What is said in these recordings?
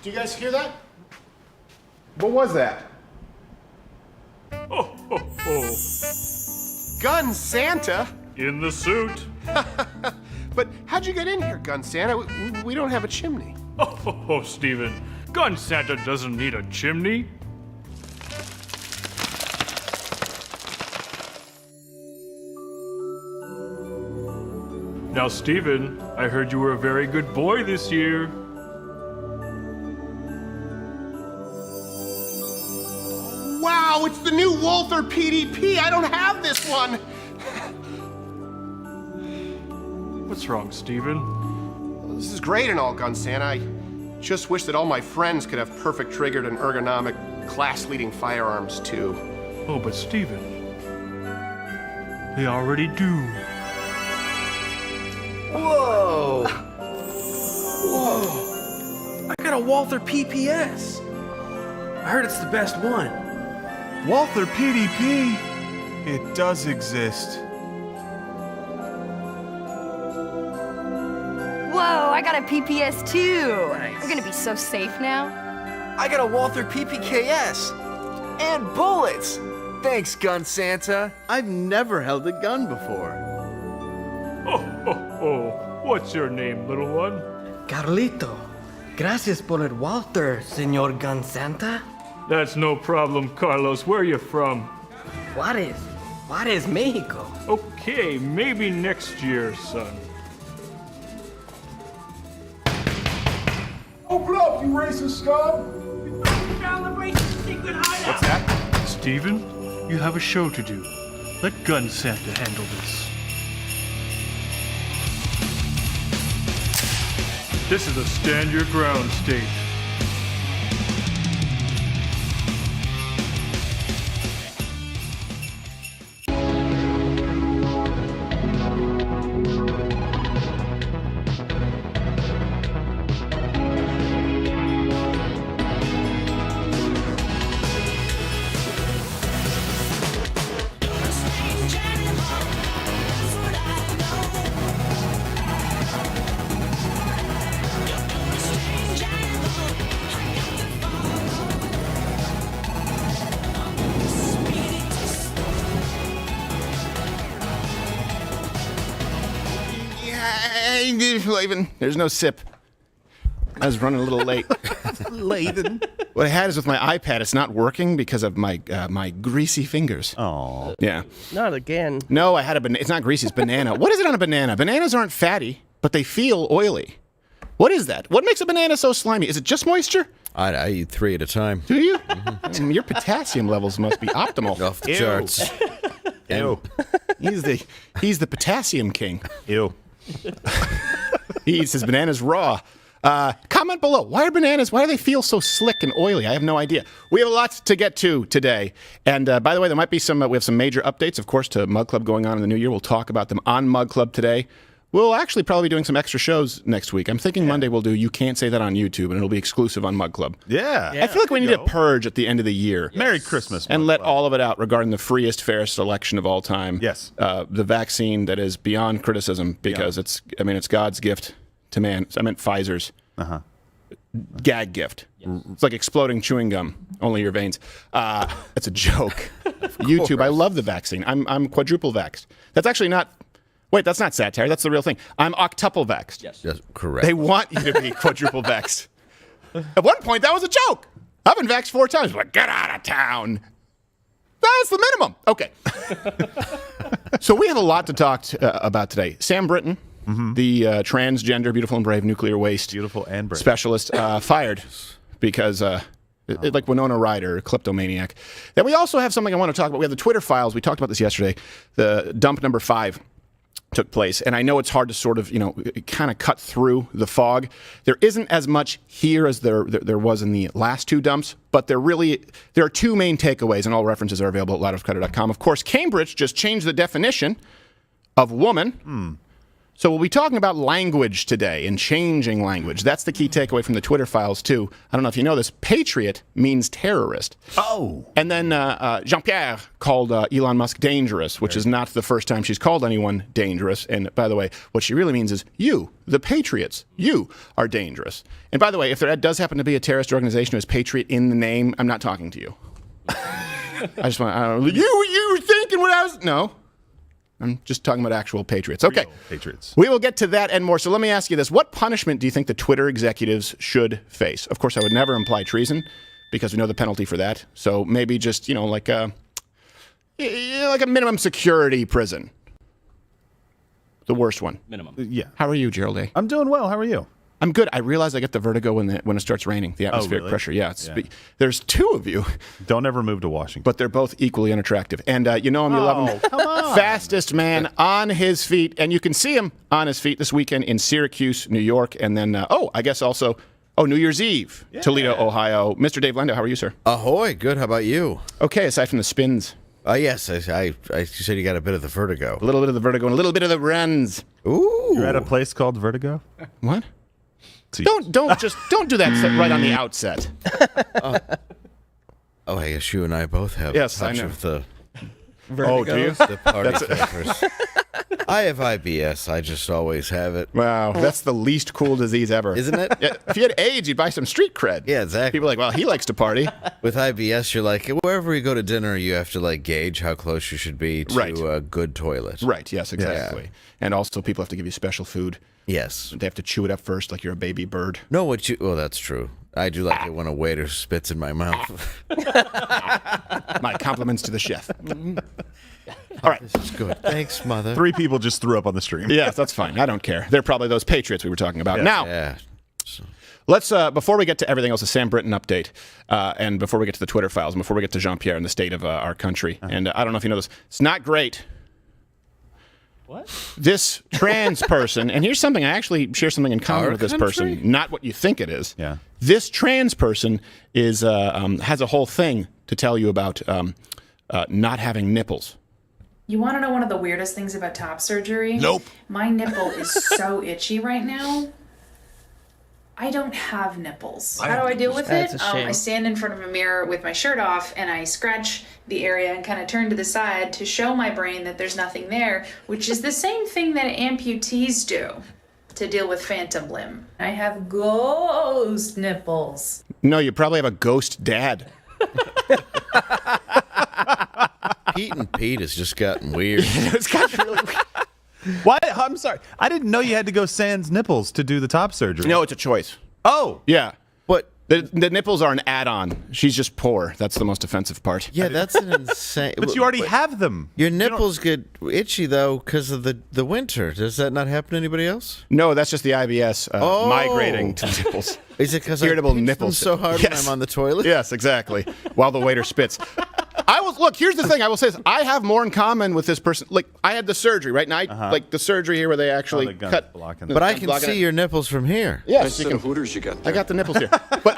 Do you guys hear that? What was that? Oh, ho, ho. Gun Santa? In the suit. But how'd you get in here, Gun Santa? We don't have a chimney. Oh, ho, ho, Steven. Gun Santa doesn't need a chimney. Now, Steven, I heard you were a very good boy this year. Wow, it's the new Walther PDP. I don't have this one. What's wrong, Steven? This is great and all, Gun Santa. I just wish that all my friends could have perfect triggered and ergonomic, class-leading firearms, too. Oh, but Steven, they already do. Whoa! Whoa! I got a Walther PPS. I heard it's the best one. Walther PDP? It does exist. Whoa, I got a PPS too. Nice. I'm gonna be so safe now. I got a Walther PPKS. And bullets. Thanks, Gun Santa. I've never held a gun before. Oh, ho, ho. What's your name, little one? Carlito, gracias por el Walter, Señor Gun Santa. That's no problem, Carlos. Where are you from? Juárez, Mexico. Okay, maybe next year, son. Open up, you racist scum! What's that? Steven, you have a show to do. Let Gun Santa handle this. This is a stand your ground state. Laven, there's no sip. I was running a little late. Laden. What I had is with my iPad, it's not working because of my my greasy fingers. Oh. Yeah. Not again. No, I had it's not greasy, it's banana. What is it on a banana? Bananas aren't fatty, but they feel oily. What is that? What makes a banana so slimy? Is it just moisture? I eat 3 at a time. Do you? Your potassium levels must be optimal. Off the charts. Ew. He's the potassium king. Ew. He eats his bananas raw. Comment below. Why do they feel so slick and oily? I have no idea. We have a lot to get to today. And by the way, there might be we have some major updates, of course, to Mug Club going on in the new year. We'll talk about them on Mug Club today. We'll actually probably be doing some extra shows next week. I'm thinking Monday we'll do You Can't Say That on YouTube, and it'll be exclusive on Mug Club. Yeah. I feel like we need to purge at the end of the year. Yes. Merry Christmas. And Mug let Club. all of it out regarding the freest, fairest election of all time. Yes. The vaccine that is beyond criticism because it's God's gift to man. I meant Pfizer's gag gift. Yes. It's like exploding chewing gum, only your veins. It's a joke. YouTube, I love the vaccine. I'm quadruple vaxxed. That's actually not... Wait, that's not satire. That's the real thing. I'm octuple vaxxed. Yes, correct. They want you to be quadruple vaxxed. At one point, that was a joke. I've been vaxxed 4 times. Like, get out of town. That's the minimum. Okay. So we have a lot to talk about today. Sam Britton, the transgender, beautiful and brave nuclear waste Beautiful and brave. specialist, fired because... like Winona Ryder, kleptomaniac. Then we also have something I want to talk about. We have the Twitter files. We talked about this yesterday. The dump number 5 took place. And I know it's hard to sort of, kind of cut through the fog. There isn't as much here as there was in the last 2 dumps, but there are 2 main takeaways, and all references are available at lightofcutter.com. Of course, Cambridge just changed the definition of woman So we'll be talking about language today and changing language. That's the key takeaway from the Twitter files, too. I don't know if you know this. Patriot means terrorist. Oh. And then Jean-Pierre called Elon Musk dangerous, which is not the first time she's called anyone dangerous. And by the way, what she really means is you, the Patriots, you are dangerous. And by the way, if there does happen to be a terrorist organization who has Patriot in the name, I'm not talking to you. I just want you were thinking what I was... No. I'm just talking about actual patriots. Okay. Real patriots. We will get to that and more. So let me ask you this. What punishment do you think the Twitter executives should face? Of course, I would never imply treason because we know the penalty for that. So maybe just, like a minimum security prison. The worst one. Minimum. Yeah. How are you, Gerald A? I'm doing well. How are you? I'm good. I realize I get the vertigo when it starts raining, the atmospheric really? pressure. Yeah, there's two of you, Don't ever move to Washington. but they're both equally unattractive. And you know him, you love him. Come on. Fastest man on his feet. And you can see him on his feet this weekend in Syracuse, New York. And then, I guess also, New Year's Eve, Toledo, Ohio. Mr. Dave Lendo, how are you, sir? Ahoy, good. How about you? Okay, aside from the spins. Yes, I you said you got a bit of the vertigo. A little bit of the vertigo and a little bit of the runs. Ooh. You're at a place called Vertigo? What? Don't do that right on the outset. I guess you and I both have Yes, a touch I know. of the Oh, do you? the party favors. I have IBS. I just always have it. Wow, that's the least cool disease ever. Isn't it? Yeah, if you had AIDS, you'd buy some street cred. Yeah, exactly. People are like, well, he likes to party. With IBS, you're like, wherever you go to dinner, you have to gauge how close you should be to Right. a good toilet. Right, yes, exactly. And also people have to give you special food. Yes. They have to chew it up first like you're a baby bird. No, well, that's true. I do like it when a waiter spits in my mouth. My compliments to the chef. All right. This is good. Thanks, mother. 3 people just threw up on the stream. Yes, that's fine. I don't care. They're probably those patriots we were talking about. Now, Yeah. let's, before we get to everything else, a Sam Britton update, and before we get to the Twitter files, and before we get to Jean-Pierre and the state of our country, and I don't know if you know this, it's not great. What? This trans person, and here's something, I actually share something in common Our with this country? person, not what you think it is. Yeah. This trans person is has a whole thing to tell you about not having nipples. You want to know one of the weirdest things about top surgery? Nope. My nipple is so itchy right now. I don't have nipples. How do I deal with That's it? a shame. I stand in front of a mirror with my shirt off and I scratch the area and kind of turn to the side to show my brain that there's nothing there, which is the same thing that amputees do to deal with phantom limb. I have ghost nipples. No, you probably have a ghost dad. Pete and Pete has just gotten weird. It's got really weird. Why? I'm sorry. I didn't know you had to go sans nipples to do the top surgery. No, it's a choice. Oh. Yeah. What? The nipples are an add-on. She's just poor. That's the most offensive part. Yeah, that's an insane. But you already have them. Your nipples get itchy though because of the winter. Does that not happen to anybody else? No, that's just the IBS Oh. migrating to nipples. Is it because I Irritable pinch them nipples. so hard when I'm on the toilet? Yes, exactly. While the waiter spits. Look, here's the thing. I will say this. I have more in common with this person. Like, I had the surgery, right? And like the surgery here where they actually the gun's cut. blocking But I gun's can blocking see it. your nipples from here. Yes, you can. Hooters you got I got the nipples here. But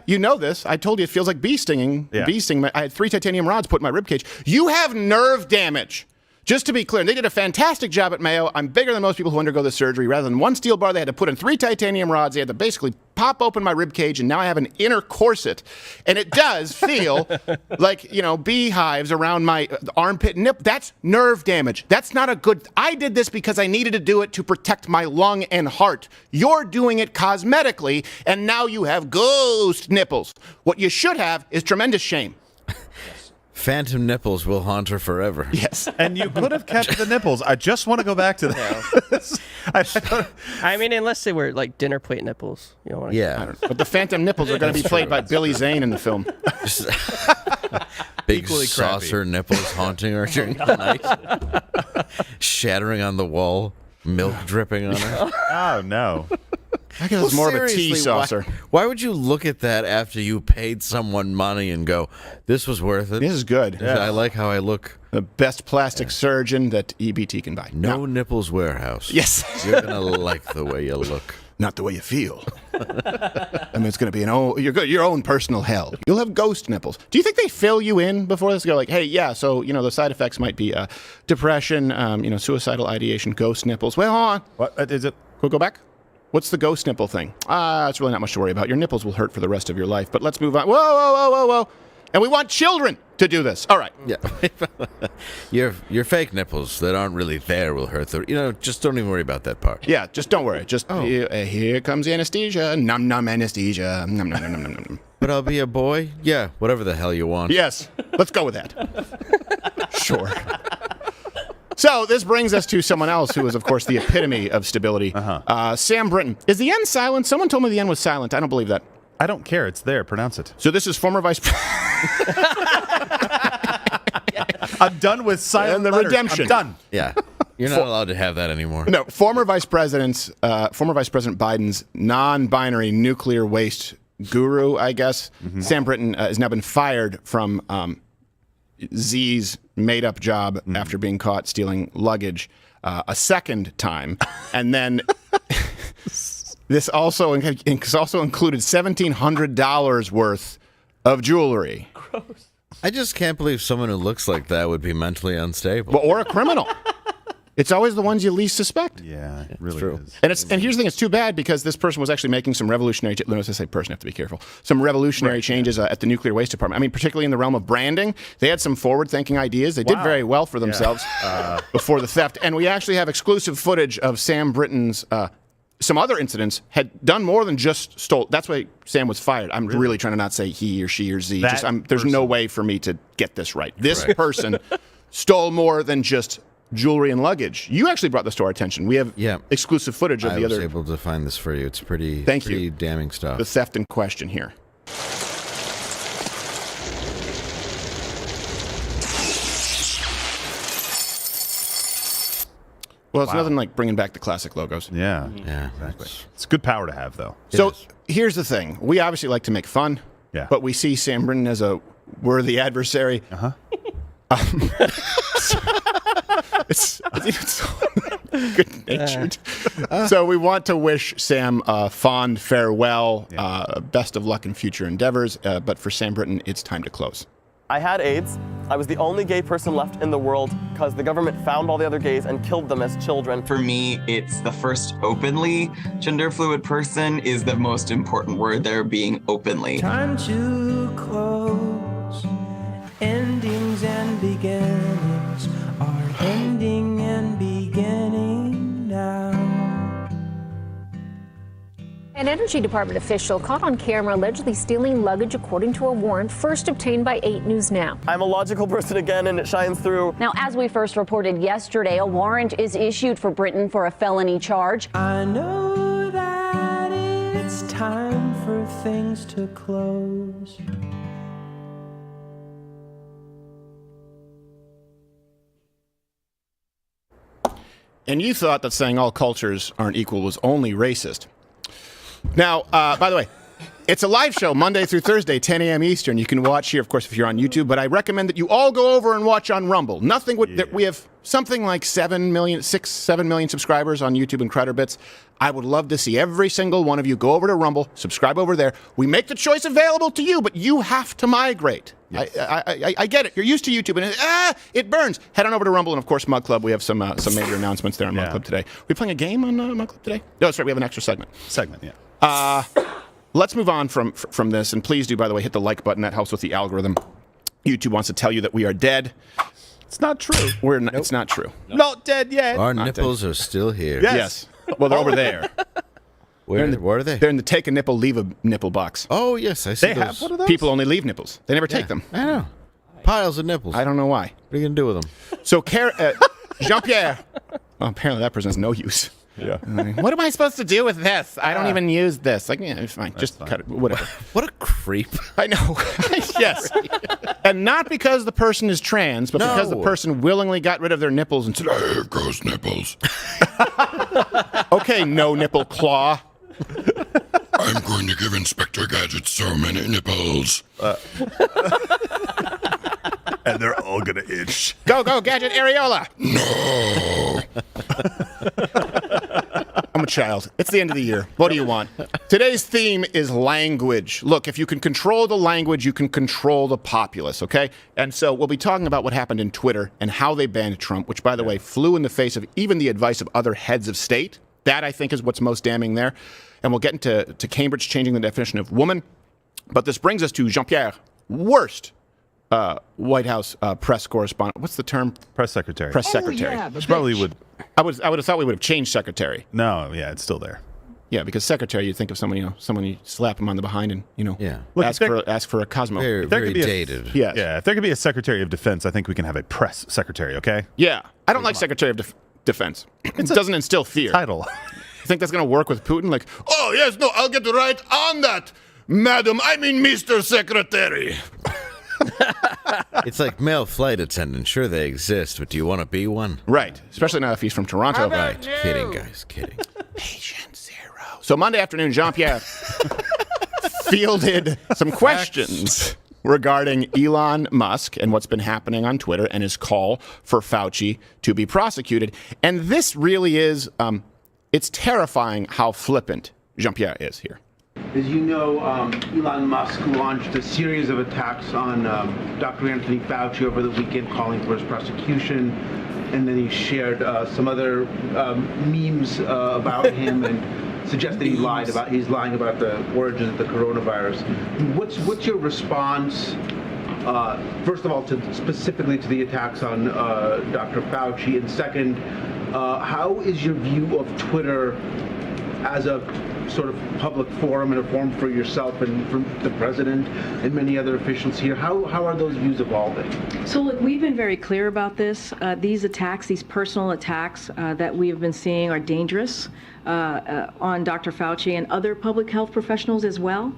you know this. I told you it feels like bee stinging. Yeah. Bee sting. I had 3 titanium rods put in my rib cage. You have nerve damage. Just to be clear, and they did a fantastic job at Mayo. I'm bigger than most people who undergo this surgery. Rather than 1 steel bar, they had to put in 3 titanium rods. They had to basically pop open my rib cage, and now I have an inner corset. And it does feel like, beehives around my armpit and nip. That's nerve damage. That's not a good... I did this because I needed to do it to protect my lung and heart. You're doing it cosmetically, and now you have ghost nipples. What you should have is tremendous shame. Phantom nipples will haunt her forever. Yes. And you could have kept the nipples. I just want to go back to that. I mean, unless they were like dinner plate nipples. You don't want to. Yeah. But the phantom nipples are going to be played by Billy Zane in the film. Big Equally saucer nipples haunting her during the night. Shattering on the wall. Milk dripping on her. Oh, no. I guess it's more of a tea seriously, saucer. Why would you look at that after you paid someone money and go, this was worth it? This is good. I like how I look. The best plastic surgeon that EBT can buy. No Nipples Warehouse. Yes. You're going to like the way you look. not the way you feel. I mean, it's going to be your own personal hell. You'll have ghost nipples. Do you think they fill you in before this? Go like, hey, yeah, so, the side effects might be depression, suicidal ideation, ghost nipples. Well, hold on. What is it? Go back. What's the ghost nipple thing? It's really not much to worry about. Your nipples will hurt for the rest of your life. But let's move on. Whoa. And we want children to do this. All right. Yeah. your fake nipples that aren't really there will hurt. Just don't even worry about that part. Yeah, just don't worry. Just here comes anesthesia. Num anesthesia. Num. But I'll be a boy? Yeah, whatever the hell you want. Yes. Let's go with that. Sure. So this brings us to someone else who is, of course, the epitome of stability. Sam Brinton. Is the N silent? Someone told me the N was silent. I don't believe that. I don't care. It's there. Pronounce it. So this is former vice president. I'm done with silent And the letters. redemption. I'm done. Yeah. You're not allowed to have that anymore. No, former Vice President Biden's non-binary nuclear waste guru, I guess, Sam Brinton, has now been fired from Z's made-up job after being caught stealing luggage a second time, and then. This also included $1,700 worth of jewelry. Gross. I just can't believe someone who looks like that would be mentally unstable. Or a criminal. It's always the ones you least suspect. Yeah, it really is. And here's the thing, it's too bad because this person was actually making some revolutionary, notice I say person, I have to be careful, some revolutionary changes at the nuclear waste department. I mean, particularly in the realm of branding, they had some forward-thinking ideas. They did very well for themselves before the theft. And we actually have exclusive footage of Sam Brinton's some other incidents had done more than just stole. That's why Sam was fired. I'm really trying to not say he or she or Z. There's no way for me to get this right. This person stole more than just jewelry and luggage. You actually brought this to our attention. We have exclusive footage of the other. I was able to find this for you. It's pretty damning stuff. The theft in question here. Well, it's nothing like bringing back the classic logos. Yeah, exactly. It's good power to have, though. So here's the thing. We obviously like to make fun, but we see Sam Brinton as a worthy adversary. It's good-natured. So we want to wish Sam a fond farewell, best of luck in future endeavors. But for Sam Brinton, it's time to close. I had AIDS. I was the only gay person left in the world because the government found all the other gays and killed them as children. For me, it's the first openly gender fluid person is the most important word there, being openly. Time to close. Endings and beginnings are ending and beginning now. An Energy Department official caught on camera allegedly stealing luggage according to a warrant first obtained by 8 News Now. I'm a logical person again, and it shines through. Now, as we first reported yesterday, a warrant is issued for Brinton for a felony charge. I know that it's time for things to close. And you thought that saying all cultures aren't equal was only racist. Now, by the way, it's a live show Monday through Thursday, 10 a.m. Eastern. You can watch here, of course, if you're on YouTube, but I recommend that you all go over and watch on Rumble. We have something like 7 million subscribers on YouTube and Crowder Bits. I would love to see every single one of you go over to Rumble, subscribe over there. We make the choice available to you, but you have to migrate. Yes. I get it. You're used to YouTube, and it burns. Head on over to Rumble, and of course, Mug Club. We have some major announcements there on Mug Club today. Are we playing a game on Mug Club today? No, that's right. We have an extra segment. Let's move on from this, and please do, by the way, hit the like button. That helps with the algorithm. YouTube wants to tell you that we are dead. It's not true. It's not true. Nope. Not dead yet. Our nipples are still here. Yes. Well, they're over there. Where are they? They're in the take a nipple, leave a nipple box. Oh, yes, I see They those. have one of those? People only leave nipples. They never take them. I know. Piles of nipples. I don't know why. What are you going to do with them? So, Jean-Pierre. Well, apparently that person has no use. Yeah. What am I supposed to do with this? I don't even use this. Like, yeah, it's fine. Just cut it. Whatever. What a creep. I know. Yes. And not because the person is trans, but because the person willingly got rid of their nipples and said, "There goes nipples." Okay, no nipple claw. I'm going to give Inspector Gadget so many nipples. And they're all going to itch. Go, Gadget Areola. No. I'm going to child. It's the end of the year. What do you want? Today's theme is language. Look, if you can control the language, you can control the populace, okay? And so we'll be talking about what happened in Twitter and how they banned Trump, which, by the way, flew in the face of even the advice of other heads of state. That, I think, is what's most damning there. And we'll get into Cambridge changing the definition of woman. But this brings us to Jean-Pierre, worst White House press correspondent. What's the term? Press secretary. Press secretary. Yeah, probably would. I would have thought we would have changed secretary. No, yeah, it's still there. Yeah, because secretary, you think of someone, someone you slap him on the behind and, Look, ask for a Cosmo. Very dated. Yes. Yeah, if there could be a secretary of defense, I think we can have a press secretary, okay? Yeah. I don't like secretary of defense. It doesn't instill fear. Title. You think that's going to work with Putin? Like, oh, yes, no, I'll get right on that, madam. I mean, Mr. Secretary. It's like male flight attendant. Sure, they exist, but do you want to be one? Right. Especially not if he's from Toronto. Right. Kidding, guys. Kidding. Patient zero. So Monday afternoon, Jean-Pierre fielded some questions regarding Elon Musk and what's been happening on Twitter and his call for Fauci to be prosecuted. And this really is, it's terrifying how flippant Jean-Pierre is here. As you know, Elon Musk launched a series of attacks on Dr. Anthony Fauci over the weekend, calling for his prosecution. And then he shared some other memes about him and suggested he's lying about the origins of the coronavirus. What's your response, first of all, specifically to the attacks on Dr. Fauci? And second, how is your view of Twitter as a sort of public forum and a forum for yourself and for the president and many other officials here? How are those views evolving? So look, we've been very clear about this. These attacks, these personal attacks that we have been seeing are dangerous on Dr. Fauci and other public health professionals as well.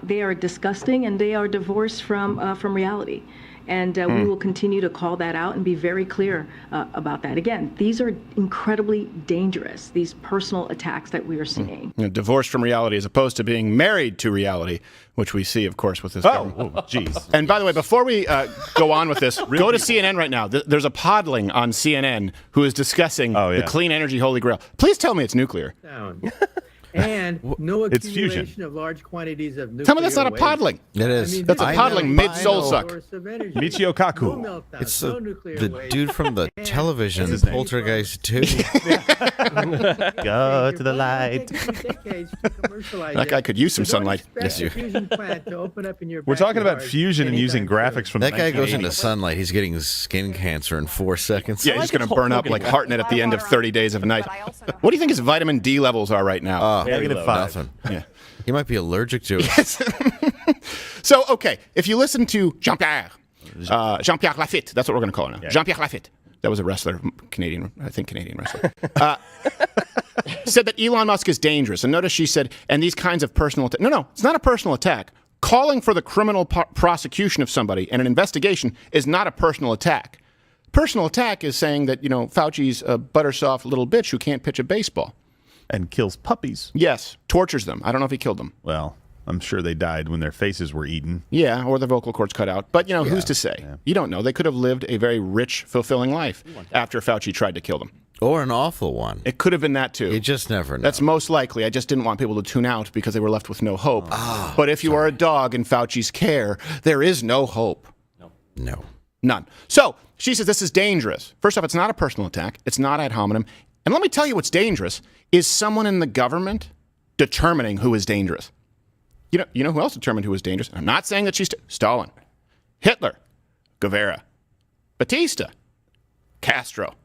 They are disgusting and they are divorced from reality. And we will continue to call that out and be very clear about that. Again, these are incredibly dangerous, these personal attacks that we are seeing. Divorced from reality as opposed to being married to reality, which we see, of course, with this government. Oh, jeez. And by the way, before we go on with this, go to CNN right now. There's a podling on CNN who is discussing the clean energy holy grail. Please tell me it's nuclear. And no It's accumulation fusion. of large quantities of nuclear Tell me that's not a waste. podling. It is. That's a podling mid-soul suck. Michio Kaku. It's the dude from the television What's his name? Poltergeist 2. Go to the light. That guy could use some sunlight. Yes, you. We're talking about fusion and using graphics from That the guy goes 1980s. into sunlight. He's getting skin cancer in 4 seconds. Yeah, he's going to burn up like Hartnett at the end of 30 Days of Night. What do you think his vitamin D levels are right now? -5. Nothing. Yeah. He might be allergic to it. So, okay, if you listen to Jean-Pierre Lafitte, that's what we're going to call him now. Jean-Pierre Lafitte. That was a wrestler, Canadian wrestler. Said that Elon Musk is dangerous. And notice she said, and these kinds of personal No, it's not a personal attack. Calling for the criminal prosecution of somebody and an investigation is not a personal attack. Personal attack is saying that, Fauci's a buttersoft little bitch who can't pitch a baseball. And kills puppies. Yes, tortures them. I don't know if he killed them. Well, I'm sure they died when their faces were eaten. Yeah, or their vocal cords cut out. But, who's to say? Yeah. You don't know. They could have lived a very rich, fulfilling life after Fauci tried to kill them. Or an awful one. It could have been that, too. You just never know. That's most likely. I just didn't want people to tune out because they were left with no hope. But if you are a dog in Fauci's care, there is no hope. No. None. So, she says this is dangerous. First off, it's not a personal attack. It's not ad hominem. And let me tell you what's dangerous is someone in the government determining who is dangerous. You know who else determined who was dangerous? I'm not saying that she's Stalin, Hitler, Guevara, Batista, Castro.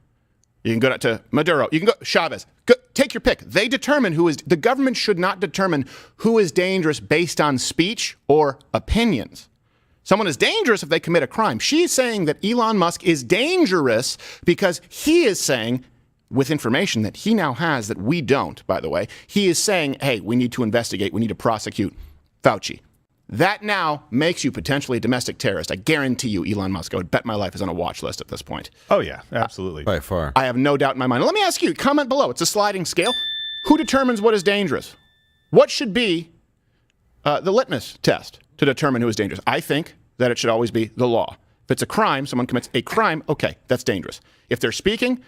You can go to Maduro. You can go Chavez. Take your pick. They determine who is. The government should not determine who is dangerous based on speech or opinions. Someone is dangerous if they commit a crime. She's saying that Elon Musk is dangerous because he is saying, with information that he now has that we don't, by the way, he is saying, hey, we need to investigate. We need to prosecute Fauci. That now makes you potentially a domestic terrorist. I guarantee you Elon Musk, I would bet my life, is on a watch list at this point. Oh, yeah, absolutely. By far. I have no doubt in my mind. Let me ask you, comment below. It's a sliding scale. Who determines what is dangerous? What should be the litmus test to determine who is dangerous? I think that it should always be the law. If it's a crime, someone commits a crime, okay, that's dangerous. If they're speaking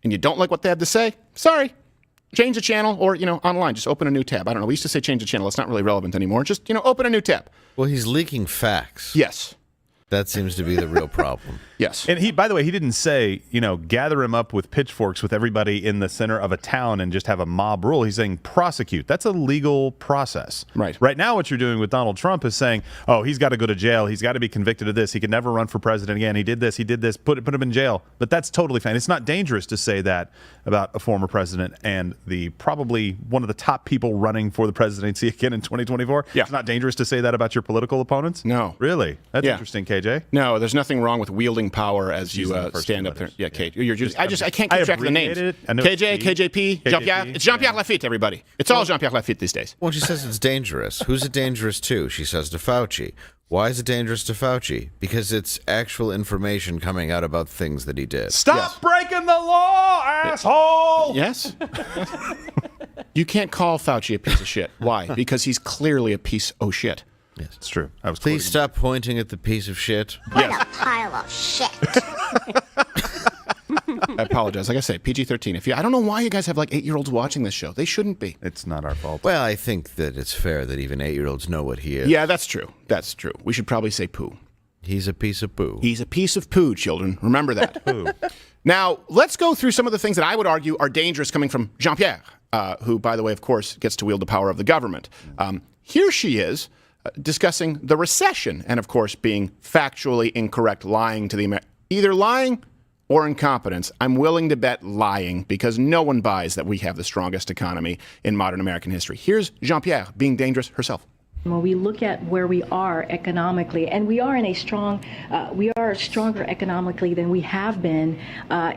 and you don't like what they have to say, sorry, change the channel, or, online, just open a new tab. I don't know. We used to say change the channel. It's not really relevant anymore. Just, open a new tab. Well, he's leaking facts. Yes. That seems to be the real problem. Yes. And by the way, he didn't say, gather him up with pitchforks with everybody in the center of a town and just have a mob rule. He's saying prosecute. That's a legal process. Right. Right now, what you're doing with Donald Trump is saying, oh, he's got to go to jail. He's got to be convicted of this. He can never run for president again. He did this. Put him in jail. But that's totally fine. It's not dangerous to say that about a former president and probably one of the top people running for the presidency again in 2024. Yeah. It's not dangerous to say that about your political opponents? No. Really? That's interesting, KJ. No, there's nothing wrong with wielding power as you stand up there. Yeah, Kate. I can't keep track of the names. KJ, KJP, Jean-Pierre. It's Jean-Pierre Lafitte, everybody. It's all Jean-Pierre Lafitte these days. Well, she says it's dangerous. Who's it dangerous to? She says to Fauci. Why is it dangerous to Fauci? Because it's actual information coming out about things that he did. Stop breaking the law, asshole! Yes. You can't call Fauci a piece of shit. Why? Because he's clearly a piece of shit. Yes, it's true. Please stop pointing at the piece of shit. What a pile of shit. I apologize. Like I say, PG-13. I don't know why you guys have 8-year-olds watching this show. They shouldn't be. It's not our fault. Well, I think that it's fair that even 8-year-olds know what he is. Yeah, that's true. That's true. We should probably say poo. He's a piece of poo. He's a piece of poo, children. Remember that. Poo. Now, let's go through some of the things that I would argue are dangerous coming from Jean-Pierre, who, by the way, of course, gets to wield the power of the government. Here she is discussing the recession and, of course, being factually incorrect, lying to the either lying or incompetence. I'm willing to bet lying because no one buys that we have the strongest economy in modern American history. Here's Jean-Pierre being dangerous herself. When we look at where we are economically, and we are stronger economically than we have been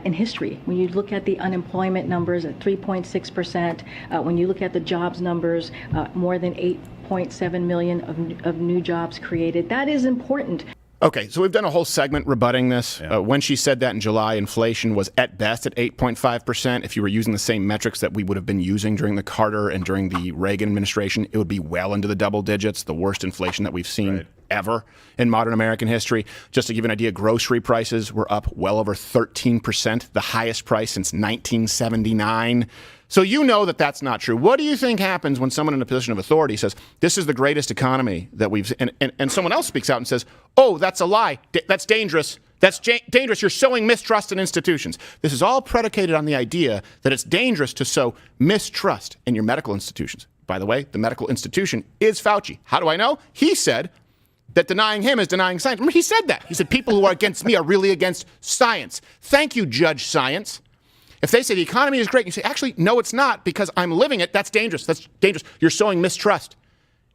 in history. When you look at the unemployment numbers at 3.6%, when you look at the jobs numbers, more than 8.7 million of new jobs created, that is important. Okay, so we've done a whole segment rebutting this. Yeah. When she said that in July, inflation was at best at 8.5%. If you were using the same metrics that we would have been using during the Carter and during the Reagan administration, it would be well into the double digits, the worst inflation that we've seen ever in modern American history. Just to give you an idea, grocery prices were up well over 13%, the highest price since 1979. So you know that that's not true. What do you think happens when someone in a position of authority says, this is the greatest economy that we've seen, and someone else speaks out and says, oh, that's a lie. That's dangerous. That's dangerous. You're sowing mistrust in institutions. This is all predicated on the idea that it's dangerous to sow mistrust in your medical institutions. By the way, the medical institution is Fauci. How do I know? He said that denying him is denying science. Remember, he said that. He said people who are against me are really against science. Thank you, Judge Science. If they say the economy is great, and you say, actually, no, it's not because I'm living it, that's dangerous. That's dangerous. You're sowing mistrust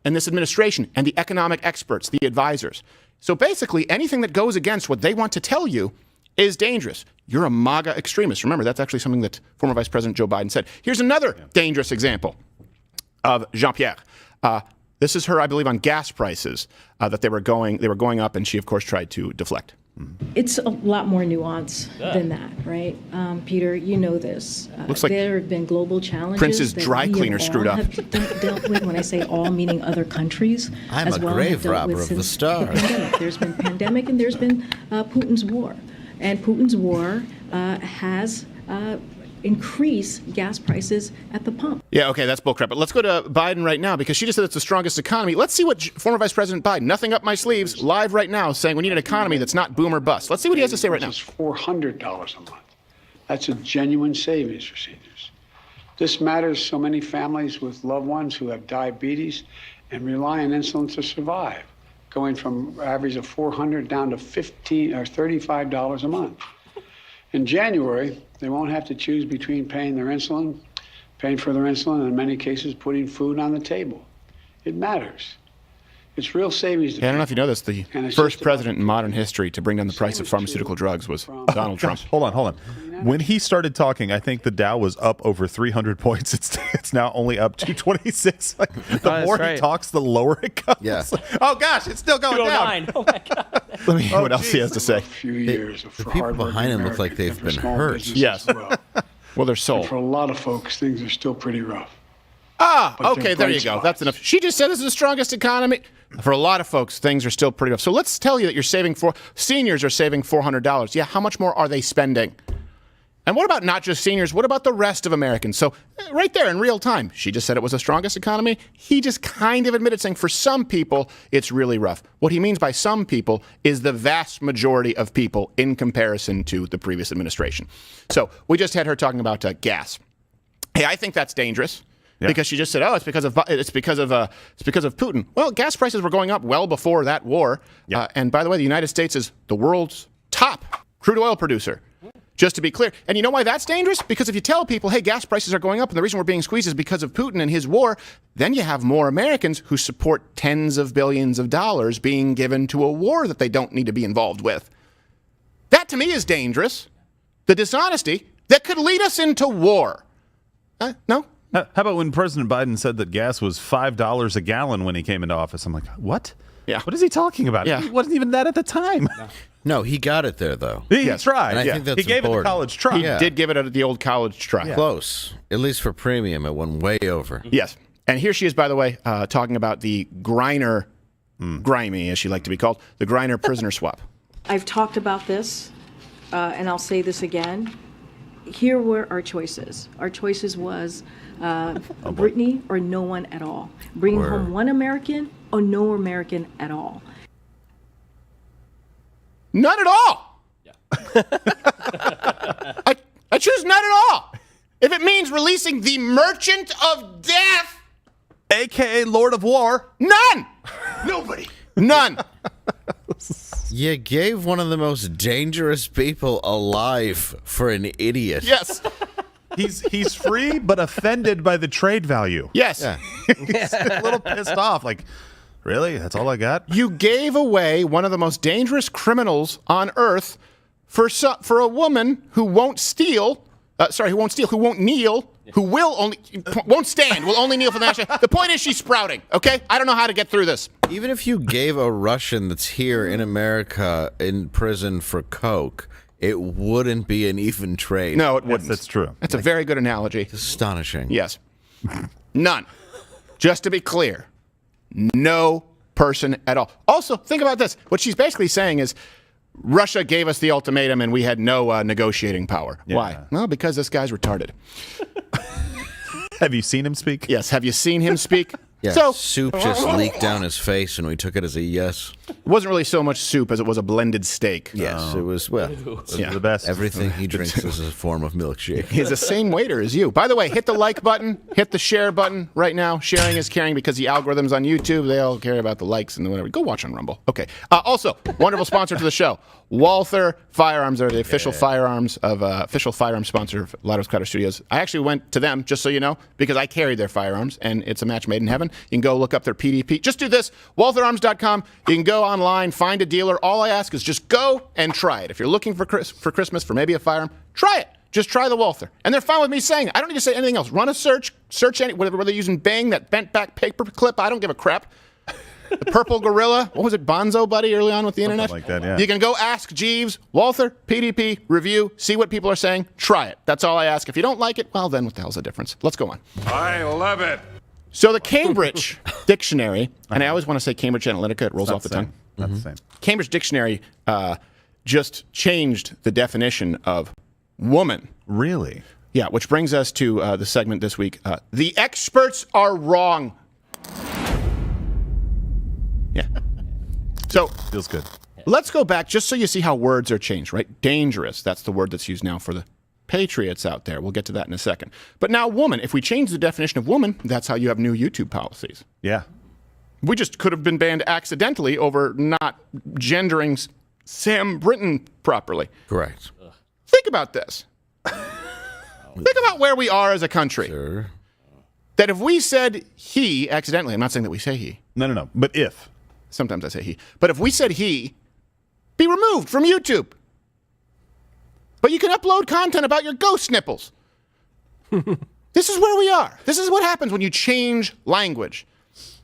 in this administration and the economic experts, the advisors. So basically, anything that goes against what they want to tell you is dangerous. You're a MAGA extremist. Remember, that's actually something that former Vice President Joe Biden said. Here's another dangerous example of Jean-Pierre. This is her, I believe, on gas prices that they were going up, and she, of course, tried to deflect. It's a lot more nuanced than that, right? Peter, you know this. Looks like there have been global challenges. Prince's dry cleaner screwed up. Have dealt with, when I say all, meaning other countries. I'm as a well, grave robber of the stars. There's been pandemic and there's been Putin's war. And Putin's war has increased gas prices at the pump. Yeah, okay, that's bullcrap. But let's go to Biden right now because she just said it's the strongest economy. Let's see what former Vice President Biden, nothing up my sleeves, live right now, saying we need an economy that's not boom or bust. Let's see what he has to say right now. It's $400 a month. That's a genuine savings for seniors. This matters so many families with loved ones who have diabetes and rely on insulin to survive, going from an average of $400 down to $15 or $35 a month. In January, they won't have to choose between paying for their insulin, and in many cases, putting food on the table. It matters. It's real savings. Yeah, I don't know if you know this. The first president in modern history to bring down the price of pharmaceutical drugs was Donald Trump. Hold on. When he started talking, I think the Dow was up over 300 points. It's now only up 226. The more he talks, the lower it goes. Yeah. Oh gosh, it's still going down. Oh my God. Let me hear what else he has to say. The people behind him look like they've been hurt. Yes. Well, they're sold. For a lot of folks, things are still pretty rough. Okay, there you go. That's enough. She just said this is the strongest economy. For a lot of folks, things are still pretty rough. So let's tell you that seniors are saving $400. Yeah, how much more are they spending? And what about not just seniors? What about the rest of Americans? So right there in real time, she just said it was the strongest economy. He just kind of admitted, saying for some people, it's really rough. What he means by some people is the vast majority of people in comparison to the previous administration. So we just had her talking about gas. Hey, I think that's dangerous. Yeah. Because she just said, "Oh, it's because of Putin." Well, gas prices were going up well before that war. Yeah. And by the way, the United States is the world's top crude oil producer. Just to be clear. And you know why that's dangerous? Because if you tell people, "Hey, gas prices are going up, and the reason we're being squeezed is because of Putin and his war," then you have more Americans who support tens of billions of dollars being given to a war that they don't need to be involved with. That to me is dangerous. The dishonesty that could lead us into war. No. How about when President Biden said that gas was $5 a gallon when he came into office? I'm like, what? Yeah. What is he talking about? Yeah. It wasn't even that at the time. No, he got it there, though. He tried. And I think that's he gave important. it the college try. He did give it the old college try. Yeah. Close. At least for premium, it went way over. Yes. And here she is, by the way, talking about the Griner, grimy, as she liked to be called, the Griner prisoner swap. I've talked about this, and I'll say this again. Here were our choices. Our choices was Brittany or no one at all. Bring home one American or no American at all. None at all. Yeah. I choose none at all. If it means releasing the Merchant of Death, a.k.a. Lord of War, none. Nobody. None. You gave one of the most dangerous people alive for an idiot. Yes. He's free but offended by the trade value. Yes. Yeah. He's a little pissed off. Like, really? That's all I got? You gave away one of the most dangerous criminals on earth for a woman who won't steal. Who won't kneel, won't stand, will only kneel for the national. The point is she's sprouting, okay? I don't know how to get through this. Even if you gave a Russian that's here in America in prison for coke, it wouldn't be an even trade. No, it wouldn't. Yes, that's true. That's a very good analogy. It's astonishing. Yes. None. Just to be clear, no person at all. Also, think about this. What she's basically saying is, Russia gave us the ultimatum and we had no negotiating power. Yeah. Why? Well, because this guy's retarded. Have you seen him speak? Yes. Have you seen him speak? Yeah, so, soup just leaked down his face and we took it as a yes. It wasn't really so much soup as it was a blended steak. Yes, it was, well, the best. Everything he drinks is a form of milkshake. He's the same waiter as you. By the way, hit the like button, hit the share button right now. Sharing is caring because the algorithms on YouTube, they all care about the likes and the whatever. Go watch on Rumble. Okay. Also, wonderful sponsor to the show. Walther Firearms are the official firearms sponsor of Lados Cutter Studios. I actually went to them, just so you know, because I carried their firearms, and it's a match made in heaven. You can go look up their PDP. Just do this, waltherarms.com. You can go online, find a dealer. All I ask is just go and try it. If you're looking for Christmas for maybe a firearm, try it. Just try the Walther. And they're fine with me saying it. I don't need to say anything else. Run a search any, whether they're using Bang, that bent back paper clip. I don't give a crap. The Purple Gorilla, what was it, Bonzo Buddy early on with the internet? Like that, yeah. You can go ask Jeeves, Walther, PDP, review, see what people are saying, try it. That's all I ask. If you don't like it, well, then what the hell's the difference? Let's go on. I love it. So the Cambridge Dictionary, and I always want to say Cambridge Analytica, it rolls off the tongue. Not the same. Cambridge Dictionary just changed the definition of woman. Really? Yeah, which brings us to the segment this week. The experts are wrong. Yeah. So feels good. Let's go back just so you see how words are changed, right? Dangerous. That's the word that's used now for the patriots out there. We'll get to that in a second. But now woman, if we change the definition of woman, that's how you have new YouTube policies. Yeah. We just could have been banned accidentally over not gendering Sam Brinton properly. Correct. Think about this. Think about where we are as a country. Sure. That if we said he accidentally, I'm not saying that we say he. No. But if. Sometimes I say he. But if we said he, be removed from YouTube. But you can upload content about your ghost nipples. This is where we are. This is what happens when you change language.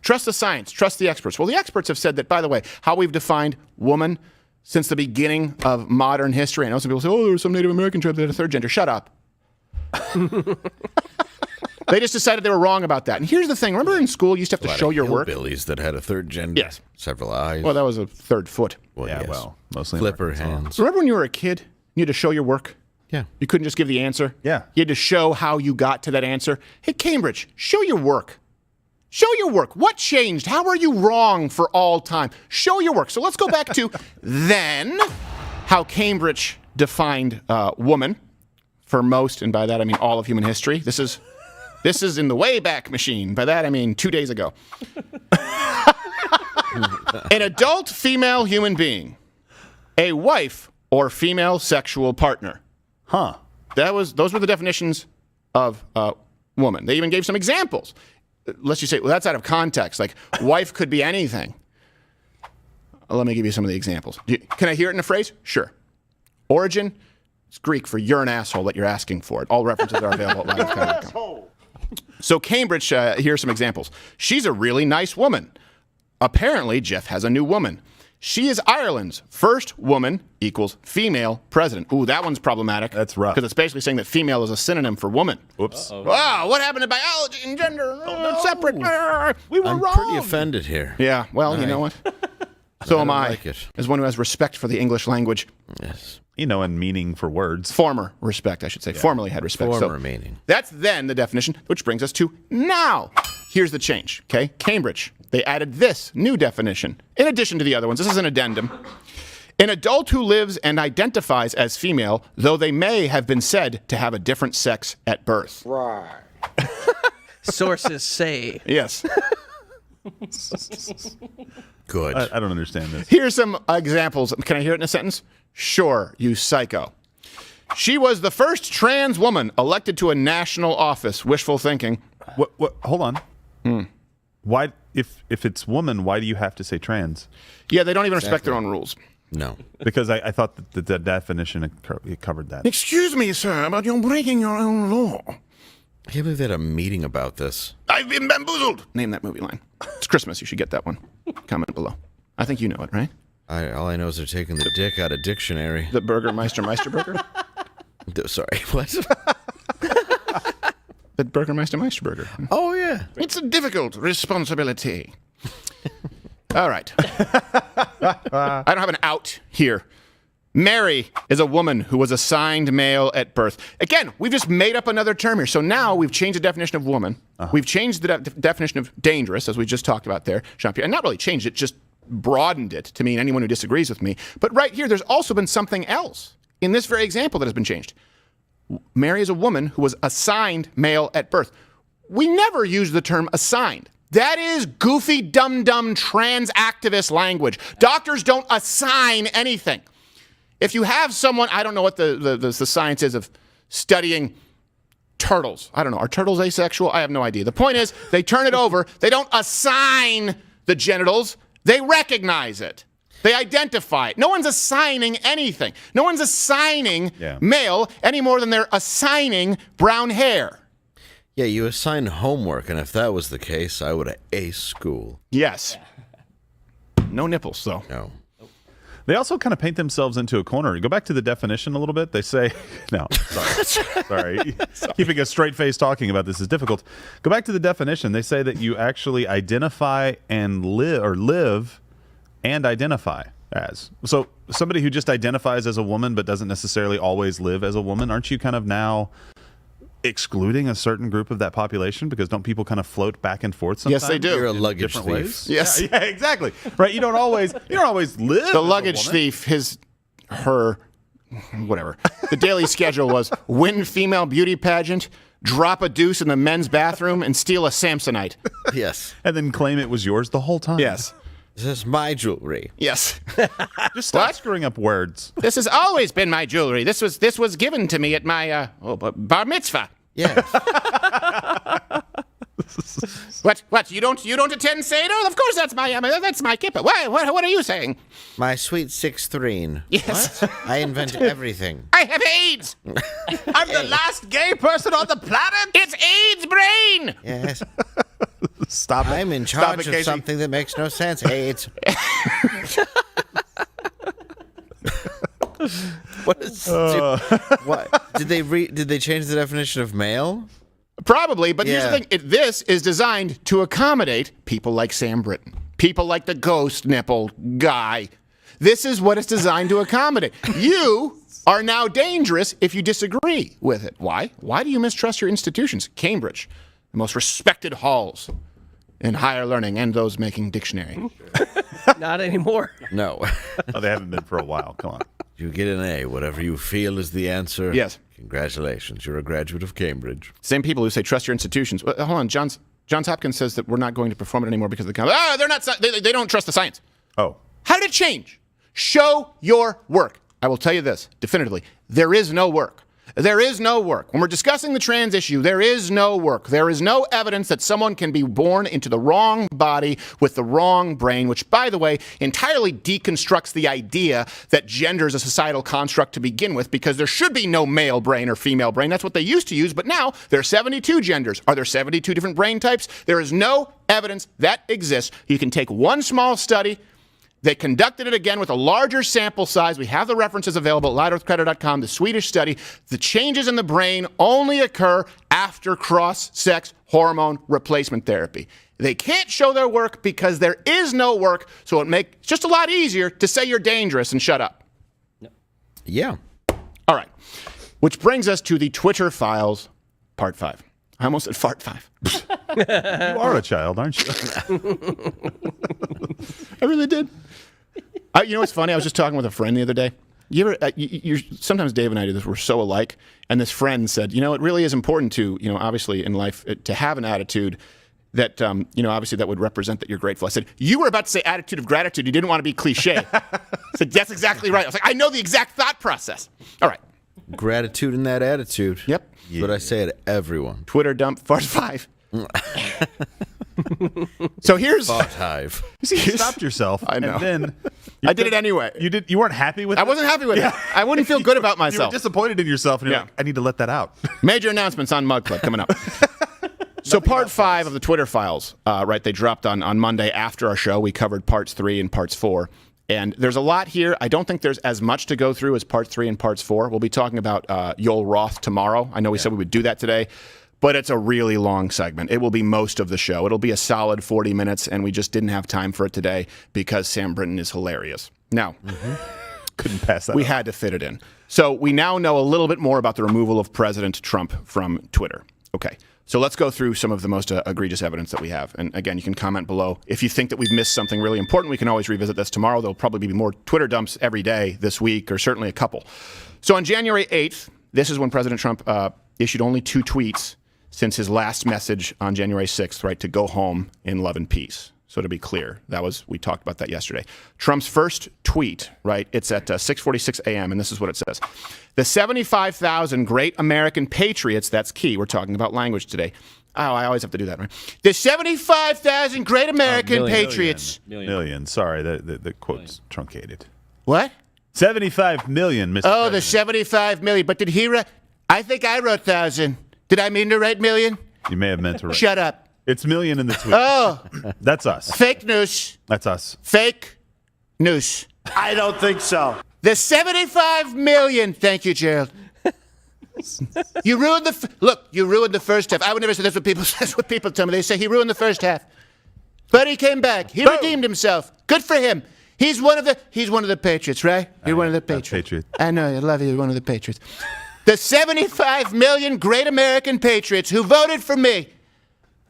Trust the science. Trust the experts. Well, the experts have said that, by the way, how we've defined woman since the beginning of modern history. I know some people say, oh, there were some Native American tribes that had a third gender. Shut up. They just decided they were wrong about that. And here's the thing. Remember in school, you used to have to show your work? Hillbillies that had a third gender. Yes. Several eyes. Well, that was a third foot. Well, yeah, yes. well, mostly flipper hands. Remember when you were a kid, you had to show your work? Yeah. You couldn't just give the answer? Yeah. You had to show how you got to that answer. Hey, Cambridge, show your work. Show your work. What changed? How are you wrong for all time? Show your work. So let's go back to then how Cambridge defined woman for most, and by that I mean all of human history. This is in the Wayback Machine. By that I mean 2 days ago. An adult female human being, a wife or female sexual partner. Huh. Those were the definitions of woman. They even gave some examples. Let's just say, well, that's out of context. Like, wife could be anything. Let me give you some of the examples. Can I hear it in a phrase? Sure. Origin, it's Greek for you're an asshole that you're asking for it. All references are available at livecover.com. So Cambridge, here are some examples. She's a really nice woman. Apparently, Jeff has a new woman. She is Ireland's first woman equals female president. Ooh, that one's problematic. That's rough. Because it's basically saying that female is a synonym for woman. Whoops. Wow, what happened to biology and gender? Separate. We were wrong. I'm pretty offended here. Yeah, well, you know what? So am I, like it. as one who has respect for the English language. Yes. You know, and meaning for words. Former respect, I should say. Yeah. Formerly had respect. Former meaning. That's then the definition, which brings us to now. Here's the change, okay? Cambridge, they added this new definition, in addition to the other ones. This is an addendum. An adult who lives and identifies as female, though they may have been said to have a different sex at birth. Right. Sources say. Yes. Good. I don't understand this. Here's some examples. Can I hear it in a sentence? Sure, you psycho. She was the first trans woman elected to a national office. Wishful thinking. What? Hold on. Why, if it's woman, why do you have to say trans? Yeah, they don't even respect their own rules. No. Because I thought that the definition covered that. Excuse me, sir, but you're breaking your own law. I can't believe they had a meeting about this. I've been bamboozled. Name that movie line. It's Christmas. You should get that one. Comment below. I think you know it, right? All I know is they're taking the dick out of dictionary. The Burgermeister Burger? Sorry, what? The Burgermeister Burger. Oh, yeah. It's a difficult responsibility. All right. I don't have an out here. Mary is a woman who was assigned male at birth. Again, we've just made up another term here. So now we've changed the definition of woman. We've changed the definition of dangerous, as we just talked about there, Jean-Pierre. And not really changed it, just broadened it to mean anyone who disagrees with me. But right here, there's also been something else in this very example that has been changed. Mary is a woman who was assigned male at birth. We never use the term assigned. That is goofy, dumb trans activist language. Doctors don't assign anything. If you have someone, I don't know what the science is of studying turtles. I don't know. Are turtles asexual? I have no idea. The point is, they turn it over. They don't assign the genitals. They recognize it. They identify it. No one's assigning anything. No one's assigning male any more than they're assigning brown hair. Yeah, you assign homework, and if that was the case, I would have aced school. Yes. No nipples, though. No. They also kind of paint themselves into a corner. Go back to the definition a little bit. They say, no, sorry. Keeping a straight face talking about this is difficult. Go back to the definition. They say that you actually identify and live and identify as. So somebody who just identifies as a woman but doesn't necessarily always live as a woman, aren't you kind of now excluding a certain group of that population? Because don't people kind of float back and forth sometimes? Yes, they do. You're a luggage thief. Ways? Yes. Yeah, exactly. Right. You don't always live. The luggage thief, her, whatever. The daily schedule was win female beauty pageant, drop a deuce in the men's bathroom, and steal a Samsonite. Yes. And then claim it was yours the whole time. Yes. This is my jewelry. Yes. Just stop screwing up words. This has always been my jewelry. This was given to me at my bar mitzvah. Yeah. What? You don't attend Seder? Of course, that's my kippah. What are you saying? My sweet 6'3". Yes. What? I invent everything. I have AIDS. I'm the last gay person on the planet. It's AIDS brain. Yes. Stop it. I'm in Stop charge it, of Casey. something that makes no sense. AIDS. What is what? Did they change the definition of male? Probably, but here's the thing. This is designed to accommodate people like Sam Britton, people like the ghost nipple guy. This is what it's designed to accommodate. You are now dangerous if you disagree with it. Why? Why do you mistrust your institutions? Cambridge, the most respected halls in higher learning, and those making dictionary. Not anymore. No. Oh, they haven't been for a while. Come on. You get an A, whatever you feel is the answer. Yes. Congratulations, you're a graduate of Cambridge. Same people who say trust your institutions. Hold on, Johns Hopkins says that we're not going to perform it anymore because of the they're not. They don't trust the science. Oh. How did it change? Show your work. I will tell you this definitively: there is no work. There is no work. When we're discussing the trans issue, there is no work. There is no evidence that someone can be born into the wrong body with the wrong brain, which, by the way, entirely deconstructs the idea that gender is a societal construct to begin with, because there should be no male brain or female brain. That's what they used to use, but now there are 72 genders. Are there 72 different brain types? There is no evidence that exists. You can take one small study. They conducted it again with a larger sample size. We have the references available at lighthearthcreditor.com, the Swedish study. The changes in the brain only occur after cross-sex hormone replacement therapy. They can't show their work because there is no work, so it makes it just a lot easier to say you're dangerous and shut up. Yeah. All right. Which brings us to the Twitter files, part 5. I almost said fart 5. You are a child, aren't you? I really did. You know what's funny? I was just talking with a friend the other day. You ever? Sometimes Dave and I do this. We're so alike. And this friend said, it really is important to, obviously in life, to have an attitude that, obviously that would represent that you're grateful. I said, you were about to say attitude of gratitude. You didn't want to be cliche. I said, that's exactly right. I was like, I know the exact thought process. All right. Gratitude in that attitude. Yep. That's what I say to everyone. Twitter dump fart 5. So here's Fart hive. You stopped yourself. I know. And then I did it anyway. You weren't happy with it? I wasn't happy with it. I wouldn't feel good about myself. You were disappointed in yourself, and you're like, I need to let that out. Major announcements on Mug Club coming up. So part 5 of the Twitter files, right? They dropped on Monday after our show. We covered parts 3 and parts 4. And there's a lot here. I don't think there's as much to go through as parts 3 and parts 4. We'll be talking about Yoel Roth tomorrow. I know we said we would do that today, but it's a really long segment. It will be most of the show. It'll be a solid 40 minutes, and we just didn't have time for it today because Sam Brinton is hilarious. Now, couldn't pass that we up. had to fit it in. So we now know a little bit more about the removal of President Trump from Twitter. Okay. So let's go through some of the most egregious evidence that we have. And again, you can comment below. If you think that we've missed something really important, we can always revisit this tomorrow. There'll probably be more Twitter dumps every day this week, or certainly a couple. So on January 8th, this is when President Trump issued only 2 tweets since his last message on January 6th, right, to go home in love and peace. So to be clear, we talked about that yesterday. Trump's first tweet, right, it's at 6:46 a.m., and this is what it says. The 75,000 great American patriots, that's key. We're talking about language today. Oh, I always have to do that, right? The 75,000 great American patriots. Million. Sorry, the quote's truncated. What? 75 million, Mr. Oh, President. the 75 million. But did he write? I think I wrote 1,000. Did I mean to write million? You may have meant to write. Shut up. It's million in the tweet. Oh. That's us. Fake news. That's us. Fake news. I don't think so. The 75 million. Thank you, Gerald. You ruined you ruined the first half. I would never say that's what people that's what people tell me. They say he ruined the first half. But he came back. He redeemed himself. Good for him. He's one of the Patriots, right? You're one of the Patriots. Patriot. I know, I love you. You're one of the Patriots. The 75 million great American patriots who voted for me,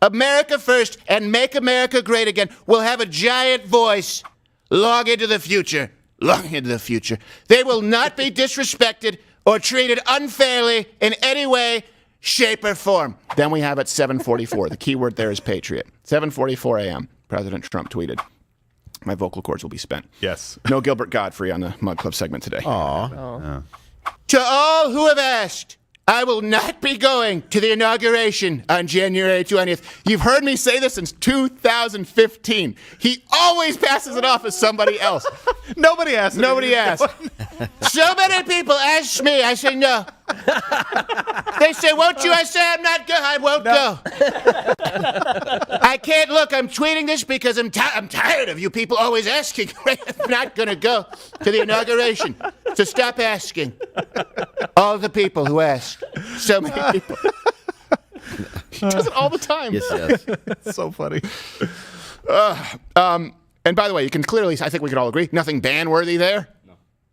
America first and make America great again, will have a giant voice long into the future. Long into the future. They will not be disrespected or treated unfairly in any way, shape, or form. Then we have at 7:44. The key word there is patriot. 7:44 a.m. President Trump tweeted. My vocal cords will be spent. Yes. No Gilbert Godfrey on the Mug Club segment today. Aw. To all who have asked, I will not be going to the inauguration on January 20th. You've heard me say this since 2015. He always passes it off as somebody else. Nobody asked. Nobody asked. So many people ask me. I say no. They say, won't you? I say, I'm not going. I won't go. I can't. Look, I'm tweeting this because I'm tired of you people always asking. I'm not going to go to the inauguration. So stop asking. All the people who ask. So many people. He does it all the time. Yes, yes. It's so funny. And by the way, you can clearly, I think we can all agree, nothing ban-worthy there.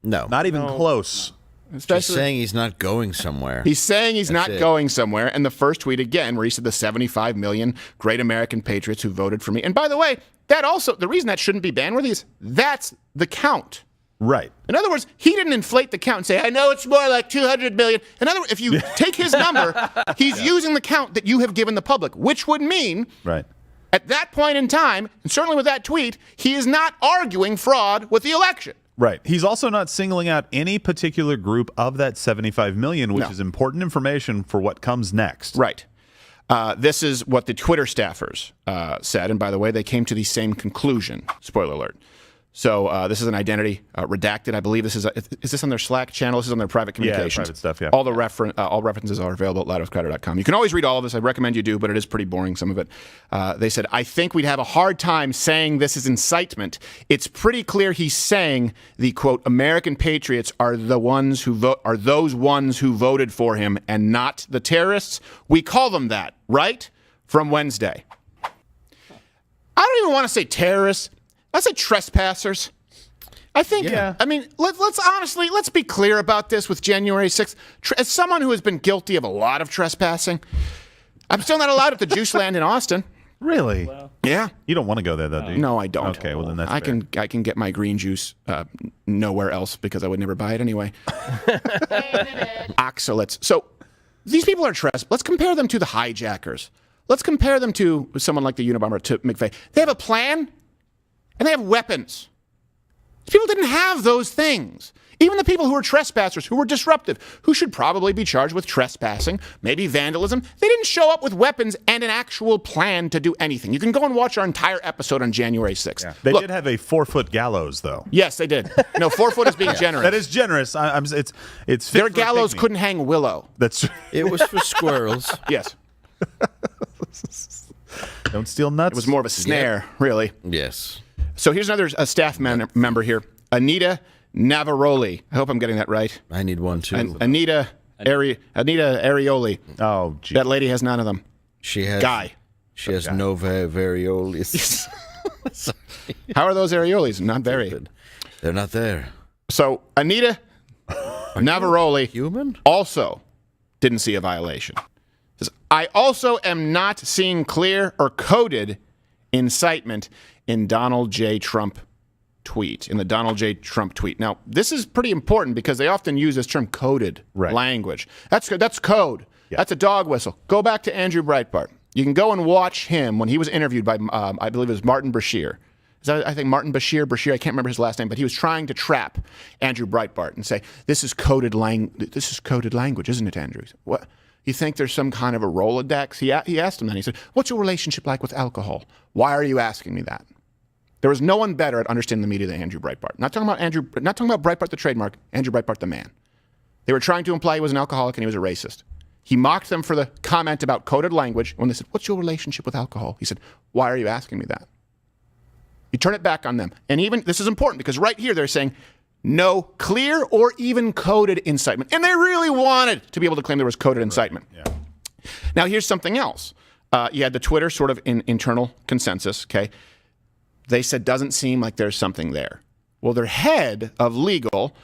No. Not even close. Just saying he's not going somewhere. He's saying he's That's not it. going somewhere. And the first tweet again, where he said the 75 million great American patriots who voted for me. And by the way, that also, the reason that shouldn't be banworthy is that's the count. Right. In other words, he didn't inflate the count and say, I know it's more like 200 million. In other words, if you take his number, he's using the count that you have given the public, which would mean Right. at that point in time, and certainly with that tweet, he is not arguing fraud with the election. Right. He's also not singling out any particular group of that 75 million, which is important information for what comes next. Right. This is what the Twitter staffers said. And by the way, they came to the same conclusion. Spoiler alert. So this is an identity redacted. I believe this is this on their Slack channel? This is on their private communications. Yeah, private stuff, yeah. All the all references are available at loudofcrowder.com. You can always read all of this. I recommend you do, but it is pretty boring, some of it. They said, I think we'd have a hard time saying this is incitement. It's pretty clear he's saying the, quote, American patriots are the ones who those ones who voted for him and not the terrorists. We call them that, right? From Wednesday. I don't even want to say terrorists. I say trespassers. I think, I mean, let's be clear about this with January 6th. As someone who has been guilty of a lot of trespassing, I'm still not allowed at the Juice Land in Austin. Really? Wow. Yeah. You don't want to go there, though, do you? No, I don't. Okay, well, then that's I fair. can get my green juice nowhere else because I would never buy it anyway. Oxalates. So these people are Let's compare them to the hijackers. Let's compare them to someone like the Unabomber, to McVeigh. They have a plan. And they have weapons. People didn't have those things. Even the people who were trespassers, who were disruptive, who should probably be charged with trespassing, maybe vandalism, they didn't show up with weapons and an actual plan to do anything. You can go and watch our entire episode on January 6th. Yeah. They did have a 4-foot gallows, though. Yes, they did. No, 4 foot is being generous. That is generous. It's fit Their for a gallows pygmy. couldn't hang willow. That's It was for squirrels. Yes. Don't steal nuts. It was more of a snare, really. Yes. So here's another staff member here, Anita Navaroli. I hope I'm getting that right. I need one too. Anita Arioli. Oh, geez. That lady has none of them. She has Guy. She has no variolis. How are those areoles? Not very. They're not there. So Anita Navaroli human also didn't see a violation. Says, I also am not seeing clear or coded incitement in Donald J. Trump tweet, in the Donald J. Trump tweet. Now, this is pretty important because they often use this term coded language. That's code. Yeah. That's a dog whistle. Go back to Andrew Breitbart. You can go and watch him when he was interviewed by, I believe it was Martin Bashir. I think Martin Bashir, I can't remember his last name, but he was trying to trap Andrew Breitbart and say, this is coded language, isn't it, Andrew? What? You think there's some kind of a Rolodex? He asked him that. He said, what's your relationship like with alcohol? Why are you asking me that? There was no one better at understanding the media than Andrew Breitbart. Not talking about Breitbart the trademark, Andrew Breitbart the man. They were trying to imply he was an alcoholic and he was a racist. He mocked them for the comment about coded language. When they said, what's your relationship with alcohol? He said, why are you asking me that? You turn it back on them. And even, this is important because right here they're saying, no clear or even coded incitement. And they really wanted to be able to claim there was coded incitement. Yeah. Now, here's something else. You had the Twitter sort of internal consensus, okay? They said, doesn't seem like there's something there. Well, their head of legal,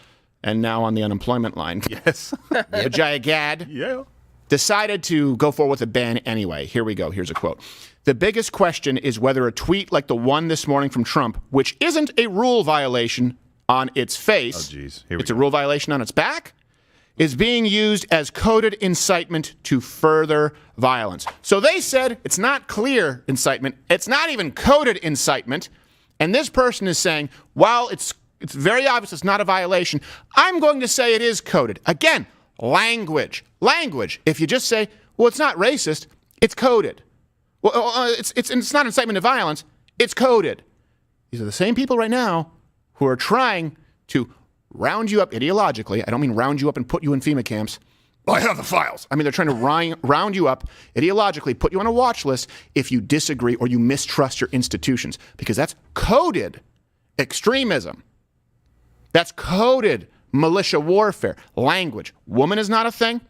and now on the unemployment line, yes, Vijaya Gad, yeah, decided to go forward with a ban anyway. Here we go. Here's a quote. The biggest question is whether a tweet like the one this morning from Trump, which isn't a rule violation on its face, it's a rule violation on its back, is being used as coded incitement to further violence. So they said it's not clear incitement. It's not even coded incitement. And this person is saying, while it's very obvious it's not a violation, I'm going to say it is coded. Again, language. If you just say, well, it's not racist, it's coded. Well, it's not incitement to violence, it's coded. These are the same people right now who are trying to round you up ideologically. I don't mean round you up and put you in FEMA camps. I have the files. I mean, they're trying to round you up ideologically, put you on a watch list if you disagree or you mistrust your institutions, because that's coded extremism. That's coded militia warfare. Language. Woman is not a thing.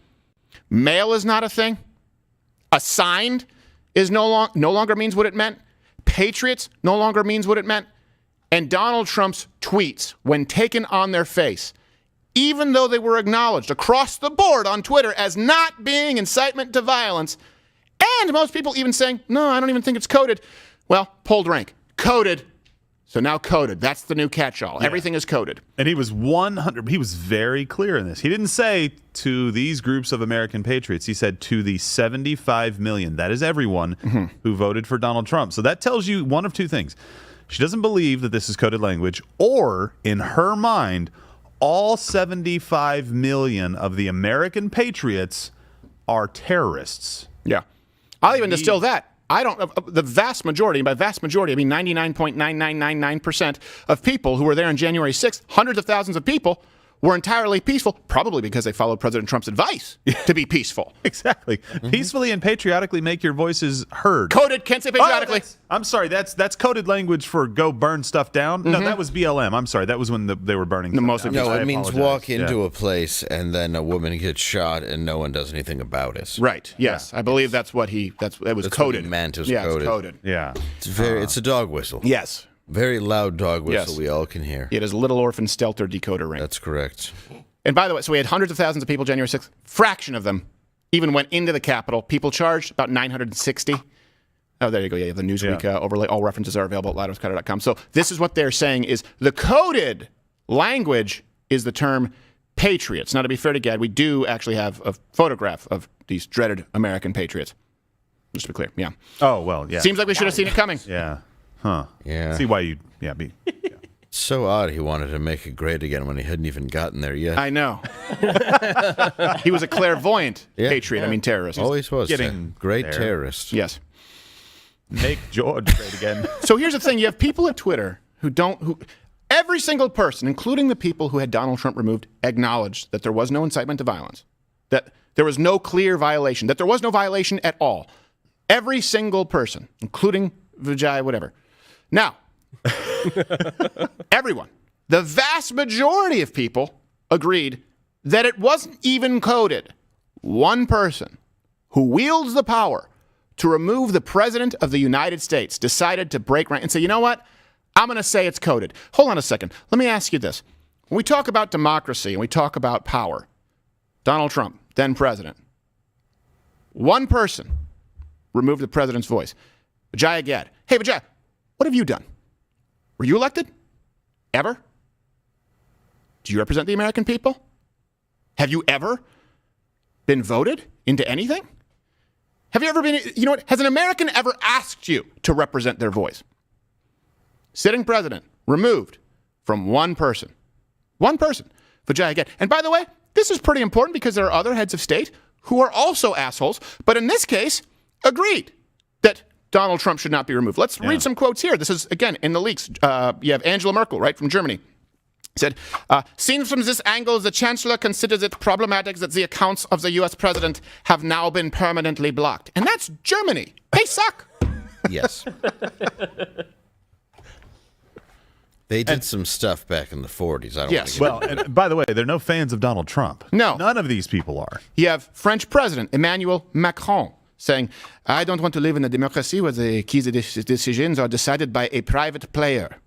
Male is not a thing. Assigned is no longer means what it meant. Patriots no longer means what it meant. And Donald Trump's tweets, when taken on their face, even though they were acknowledged across the board on Twitter as not being incitement to violence, and most people even saying, no, I don't even think it's coded. Well, pulled rank. Coded. So now coded. That's the new catch-all. Yeah. Everything is coded. And he was 100. He was very clear in this. He didn't say to these groups of American patriots. He said to the 75 million. That is everyone who voted for Donald Trump. So that tells you one of two things. She doesn't believe that this is coded language, or in her mind, all 75 million of the American patriots are terrorists. Yeah. I'll even distill that. The vast majority, and by vast majority, I mean 99.9999% of people who were there on January 6th, hundreds of thousands of people, were entirely peaceful, probably because they followed President Trump's advice to be peaceful. Exactly. Peacefully and patriotically make your voices heard. Coded, can't say patriotically. I'm sorry, that's coded language for go burn stuff down. No, that was BLM. I'm sorry, that was when they were burning stuff down. No, it means walk into a place and then a woman gets shot and no one does anything about it. Right. Yes, I believe that's what it was That's coded. What he meant was yeah, coded. It's coded. Yeah. It's a dog whistle. Yes. Very loud dog whistle Yes. we all can hear. It is Little Orphan Stelter decoder ring. That's correct. And by the way, so we had hundreds of thousands of people January 6th. Fraction of them even went into the Capitol. People charged about 960. Oh, there you go. Yeah, you have the Newsweek overlay. All references are available at loudercutter.com. So this is what they're saying is the coded language is the term patriots. Now, to be fair to Gad, we do actually have a photograph of these dreaded American patriots. Just to be clear, yeah. Oh, well, yeah. Seems like we should have seen it coming. Yeah. Huh. Yeah. See why you, So odd he wanted to make it great again when he hadn't even gotten there yet. I know. He was a clairvoyant patriot. I mean, terrorist. Always was. Getting great there. terrorist. Yes. Make George great again. So here's the thing. You have people at Twitter who every single person, including the people who had Donald Trump removed, acknowledged that there was no incitement to violence, that there was no clear violation, that there was no violation at all. Every single person, including Vijay, whatever. Now, everyone, the vast majority of people agreed that it wasn't even coded. One person who wields the power to remove the president of the United States decided to break rank and say, you know what? I'm going to say it's coded. Hold on a second. Let me ask you this. When we talk about democracy and we talk about power, Donald Trump, then president, one person removed the president's voice. Vijay Gad. Hey, Vijay, what have you done? Were you elected? Ever? Do you represent the American people? Have you ever been voted into anything? Have you ever been, you know what? Has an American ever asked you to represent their voice? Sitting president, removed from one person. One person. Vijay Gad. And by the way, this is pretty important because there are other heads of state who are also assholes, but in this case, agreed that Donald Trump should not be removed. Let's read some quotes here. This is, again, in the leaks. You have Angela Merkel, right, from Germany. Said, seen from this angle, the chancellor considers it problematic that the accounts of the U.S. president have now been permanently blocked. And that's Germany. They suck. Yes. They did some stuff back in the 40s. I don't Yes. Well, and by the way, they're no fans of Donald Trump. No. None of these people are. You have French President Emmanuel Macron saying, I don't want to live in a democracy where the key decisions are decided by a private player,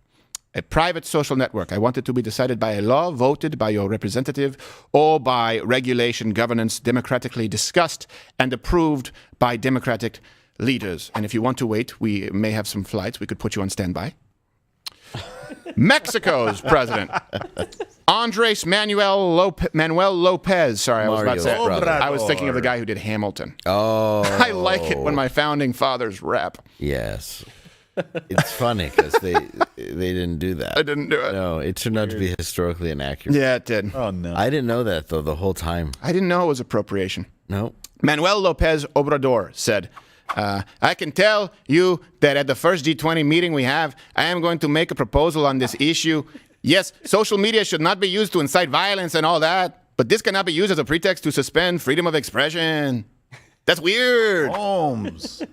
a private social network. I want it to be decided by a law voted by your representative or by regulation governance democratically discussed and approved by democratic leaders. And if you want to wait, we may have some flights. We could put you on standby. Mexico's president, Andres Manuel Lopez. Sorry, I was about to say. I was thinking of the guy who did Hamilton. Oh. I like it when my founding fathers rap. Yes. It's funny because they didn't do that. I didn't do it. No, it turned out to be historically inaccurate. Yeah, it did. Oh, no. I didn't know that, though, the whole time. I didn't know it was appropriation. No. Manuel Lopez Obrador said, I can tell you that at the first G20 meeting we have, I am going to make a proposal on this issue. Yes, social media should not be used to incite violence and all that, but this cannot be used as a pretext to suspend freedom of expression. That's weird. Holmes.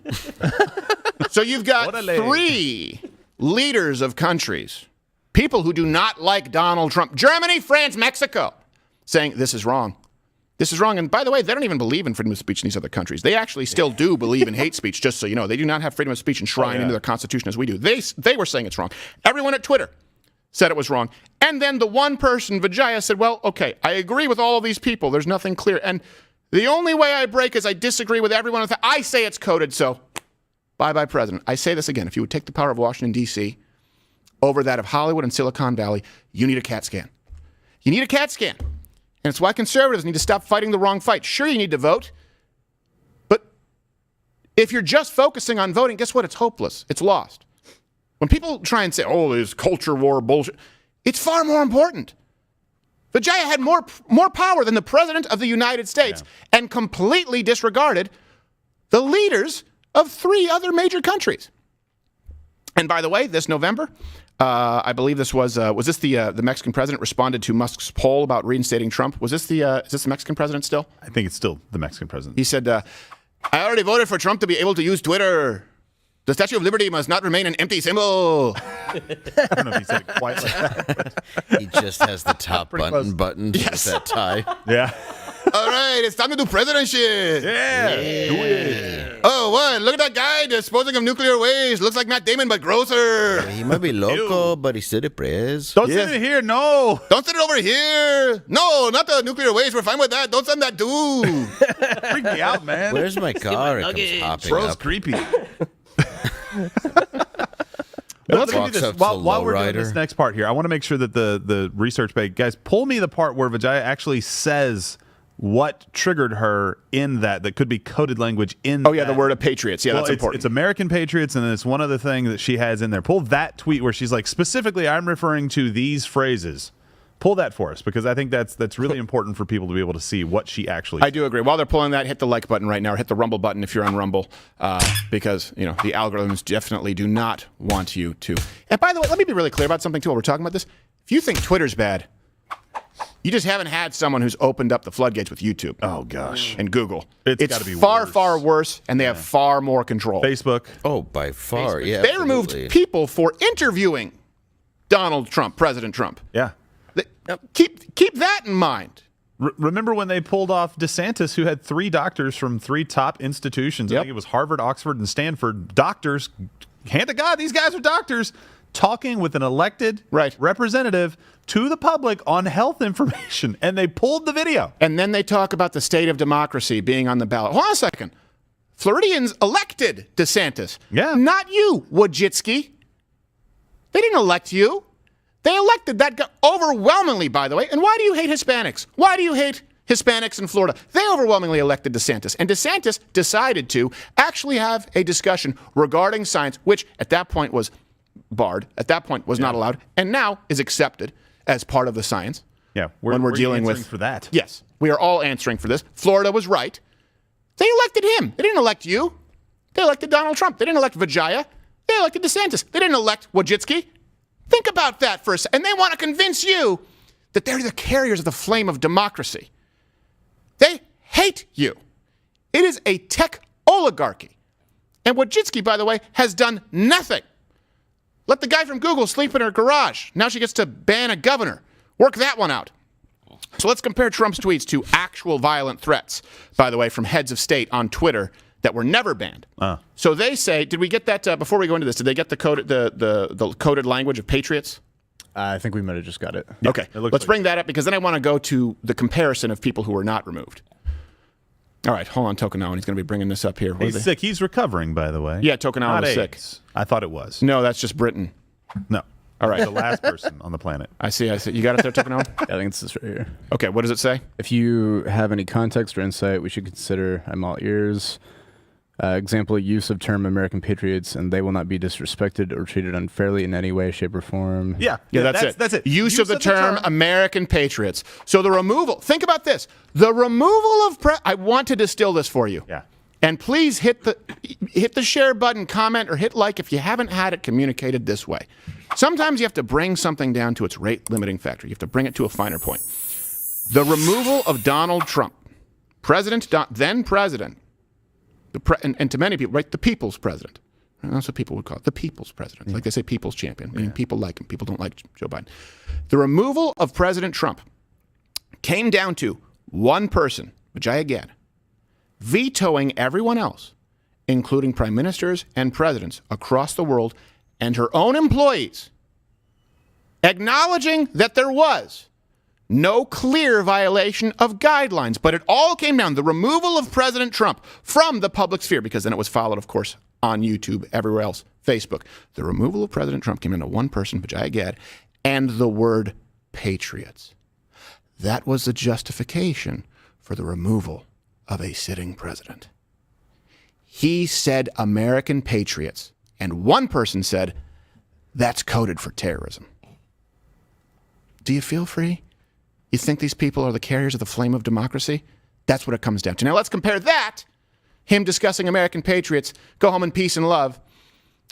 So you've got three leaders of countries, people who do not like Donald Trump, Germany, France, Mexico, saying this is wrong. This is wrong. And by the way, they don't even believe in freedom of speech in these other countries. They actually still do believe in hate speech, just so you know. They do not have freedom of speech enshrined into their constitution as we do. They were saying it's wrong. Everyone at Twitter said it was wrong. And then the one person, Vijaya, said, well, okay, I agree with all of these people. There's nothing clear. And the only way I break is I disagree with everyone. I say it's coded, so bye-bye, President. I say this again. If you would take the power of Washington, D.C. over that of Hollywood and Silicon Valley, you need a CAT scan. You need a CAT scan. And it's why conservatives need to stop fighting the wrong fight. Sure, you need to vote. But if you're just focusing on voting, guess what? It's hopeless. It's lost. When people try and say, oh, there's culture war bullshit, it's far more important. Vijaya had more power than the President of the United States and completely disregarded the leaders of 3 other major countries. And by the way, this November, I believe this was this the Mexican president responded to Musk's poll about reinstating Trump? Was this is this the Mexican president still? I think it's still the Mexican president. He said, I already voted for Trump to be able to use Twitter. The Statue of Liberty must not remain an empty symbol. I don't know if he said it quite like that. He just has the top button buttoned with that tie. Yeah. All right, it's time to do president shit. Yeah. Do it. Oh, what? Look at that guy disposing of nuclear waste. Looks like Matt Damon, but grosser. He might be loco, but he still press. Don't send it here, no. Don't send it over here. No, not the nuclear waste. We're fine with that. Don't send that dude. Freak me out, man. Where's my car? It comes hopping Bro's up. creepy. Let's do this. While we're doing this next part here, I want to make sure that the research page, guys, pull me the part where Vijaya actually says what triggered her in that could be coded language in. Oh yeah, the word of patriots. Yeah, that's important. It's American patriots, and then it's one other thing that she has in there. Pull that tweet where she's like, specifically, I'm referring to these phrases. Pull that for us, because I think that's really important for people to be able to see what she actually said. I do agree. While they're pulling that, hit the like button right now, or hit the Rumble button if you're on Rumble, because the algorithms definitely do not want you to. And by the way, let me be really clear about something too while we're talking about this. If you think Twitter's bad, you just haven't had someone who's opened up the floodgates with YouTube. Oh gosh. And Google. It's gotta be far, worse. far worse, and they have far more control. Facebook. Oh, by far, yeah. They removed people for interviewing Donald Trump, President Trump. Yeah. Keep that in mind. Remember when they pulled off DeSantis, who had 3 doctors from 3 top institutions? I think it was Harvard, Oxford, and Stanford. Doctors, hand to God, these guys are doctors, talking with an elected representative to the public on health information, and they pulled the video. And then they talk about the state of democracy being on the ballot. Hold on a second. Floridians elected DeSantis. Yeah. Not you, Wojcicki. They didn't elect you. They elected that guy overwhelmingly, by the way. And why do you hate Hispanics? Why do you hate Hispanics in Florida? They overwhelmingly elected DeSantis. And DeSantis decided to actually have a discussion regarding science, which at that point was barred, at that point was not allowed, and now is accepted as part of the science. Yeah, when we're dealing answering with for that. Yes, we are all answering for this. Florida was right. They elected him. They didn't elect you. They elected Donald Trump. They didn't elect Vijaya. They elected DeSantis. They didn't elect Wojcicki. Think about that for a second. And they want to convince you that they're the carriers of the flame of democracy. They hate you. It is a tech oligarchy. And Wojcicki, by the way, has done nothing. Let the guy from Google sleep in her garage. Now she gets to ban a governor. Work that one out. So let's compare Trump's tweets to actual violent threats, by the way, from heads of state on Twitter that were never banned. So they say, did we get that, before we go into this, did they get the coded language of patriots? I think we might have just got it. Okay, let's bring that up, because then I want to go to the comparison of people who were not removed. All right, hold on, Tokunawa. He's going to be bringing this up here. He's sick. He's recovering, by the way. Yeah, Tokunawa was sick. I thought it was. No, that's just Britain. No. All right. The last person on the planet. I see. You got it there, Tokunawa? I think it's this right here. Okay, what does it say? If you have any context or insight, we should consider, I'm all ears. Example, use of term American patriots, and they will not be disrespected or treated unfairly in any way, shape, or form. Yeah, that's it. Use of the term American patriots. So the removal, think about this. The removal of, I want to distill this for you. Yeah. And please hit the share button, comment, or hit like if you haven't had it communicated this way. Sometimes you have to bring something down to its rate limiting factor. You have to bring it to a finer point. The removal of Donald Trump, then president, and to many people, right, the people's president. That's what people would call it, the people's president. Like they say people's champion, meaning people like him. People don't like Joe Biden. The removal of President Trump came down to one person, Vijaya Gadde, vetoing everyone else, including prime ministers and presidents across the world and her own employees, acknowledging that there was no clear violation of guidelines, but it all came down to the removal of President Trump from the public sphere, because then it was followed, of course, on YouTube, everywhere else, Facebook. The removal of President Trump came down to one person, Vijay Gad, and the word patriots. That was the justification for the removal of a sitting president. He said American patriots, and one person said, that's coded for terrorism. Do you feel free? You think these people are the carriers of the flame of democracy? That's what it comes down to. Now let's compare that, him discussing American patriots, go home in peace and love.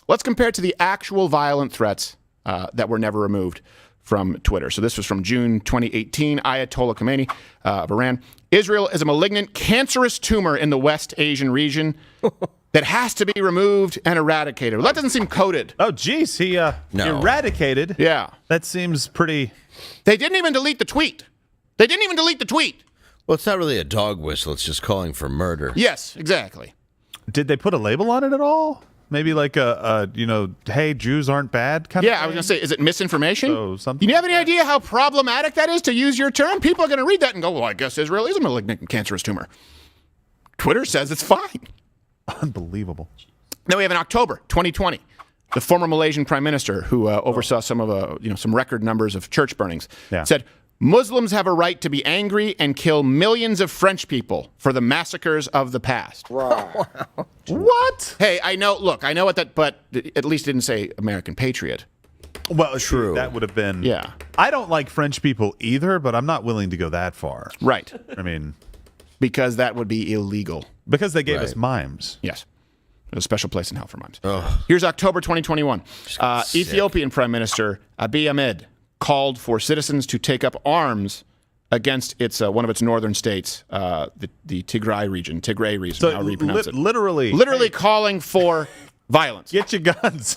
Let's compare it to the actual violent threats that were never removed from Twitter. So this was from June 2018, Ayatollah Khomeini of Iran. Israel is a malignant, cancerous tumor in the West Asian region that has to be removed and eradicated. Well, that doesn't seem coded. Oh, geez, he eradicated? Yeah. That seems pretty... They didn't even delete the tweet. Well, it's not really a dog whistle. It's just calling for murder. Yes, exactly. Did they put a label on it at all? Maybe like hey, Jews aren't bad kind of thing? I was going to say, is it misinformation? So something You have any idea how problematic that is to use your term? People are going to read that and go, well, I guess Israel is a malignant and cancerous tumor. Twitter says it's fine. Unbelievable. Then we have in October 2020, the former Malaysian prime minister who oversaw some of some record numbers of church burnings said, Muslims have a right to be angry and kill millions of French people for the massacres of the past. Wow. What? Hey, I know what that, but at least it didn't say American patriot. Well, true. That would have been... Yeah. I don't like French people either, but I'm not willing to go that far. Right. I mean... Because that would be illegal. Because they gave us mimes. Yes. There's a special place in hell for mimes. Ugh. Here's October 2021. Ethiopian Prime Minister Abiy Ahmed called for citizens to take up arms against one of its northern states, the Tigray region, So how do you pronounce it? Literally calling for violence. Get your guns,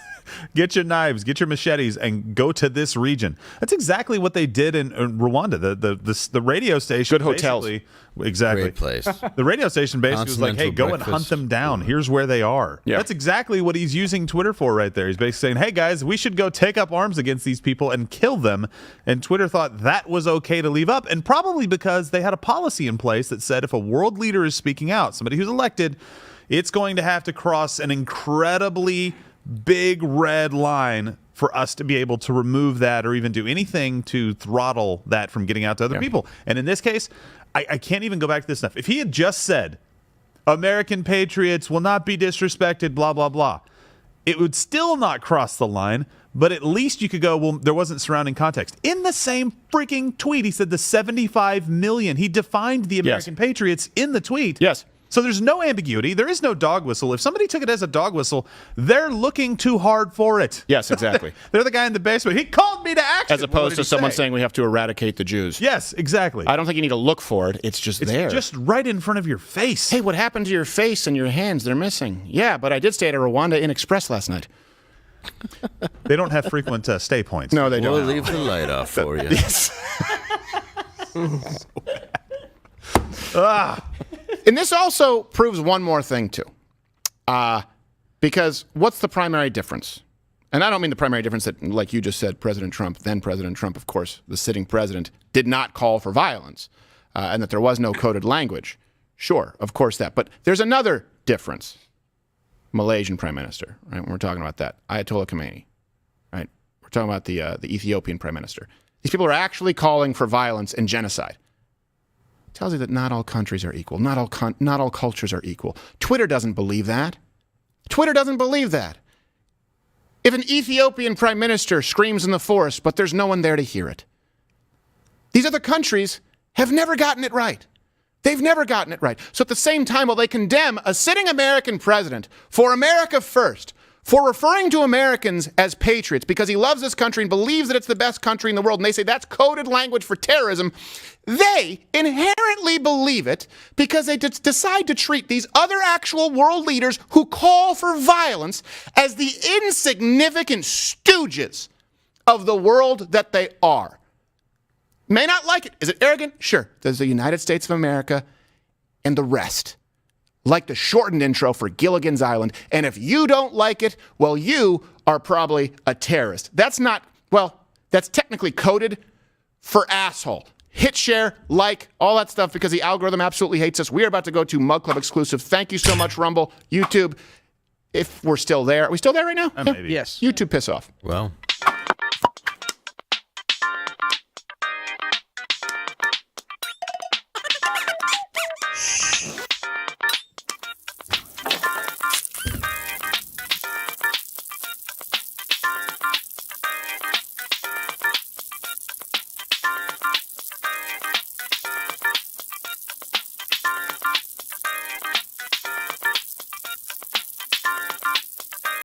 get your knives, get your machetes, and go to this region. That's exactly what they did in Rwanda. The radio station, good hotels, exactly. Great place. The radio station basically was like, "Hey, go and hunt them down. Here's where they are." Yeah. That's exactly what he's using Twitter for right there. He's basically saying, "Hey guys, we should go take up arms against these people and kill them." And Twitter thought that was okay to leave up, and probably because they had a policy in place that said if a world leader is speaking out, somebody who's elected, it's going to have to cross an incredibly big red line for us to be able to remove that or even do anything to throttle that from getting out to other people. And in this case, I can't even go back to this stuff. If he had just said, American patriots will not be disrespected, blah, blah, blah, it would still not cross the line, but at least you could go, well, there wasn't surrounding context. In the same freaking tweet, he said the 75 million. He defined the American patriots in the tweet. Yes. So there's no ambiguity. There is no dog whistle. If somebody took it as a dog whistle, they're looking too hard for it. Yes, exactly. They're the guy in the basement. He called me to action. As opposed to someone saying we have to eradicate the Jews. Yes, exactly. I don't think you need to look for it. It's just there. It's just right in front of your face. Hey, what happened to your face and your hands? They're missing. Yeah, but I did stay at a Rwanda Inn Express last night. They don't have frequent stay points. No, they don't. We'll leave the light off for you. Yes. And this also proves one more thing, too. Because what's the primary difference? And I don't mean the primary difference that, like you just said, President Trump, then President Trump, of course, the sitting president, did not call for violence and that there was no coded language. Sure, of course that. But there's another difference. Malaysian prime minister, right? When we're talking about that. Ayatollah Khomeini, right? We're talking about the Ethiopian prime minister. These people are actually calling for violence and genocide. Tells you that not all countries are equal. Not all cultures are equal. Twitter doesn't believe that. Twitter doesn't believe that. If an Ethiopian prime minister screams in the forest, but there's no one there to hear it. These other countries have never gotten it right. They've never gotten it right. So at the same time, while they condemn a sitting American president for America first, for referring to Americans as patriots because he loves this country and believes that it's the best country in the world, and they say that's coded language for terrorism, they inherently believe it because they decide to treat these other actual world leaders who call for violence as the insignificant stooges of the world that they are. May not like it. Is it arrogant? Sure. There's the United States of America and the rest. Like the shortened intro for Gilligan's Island. And if you don't like it, well, you are probably a terrorist. That's not, well, that's technically coded for asshole. Hit share, like, all that stuff because the algorithm absolutely hates us. We are about to go to Mug Club exclusive. Thank you so much, Rumble, YouTube. If we're still there. Are we still there right now? Maybe. Yes. YouTube piss off. Well.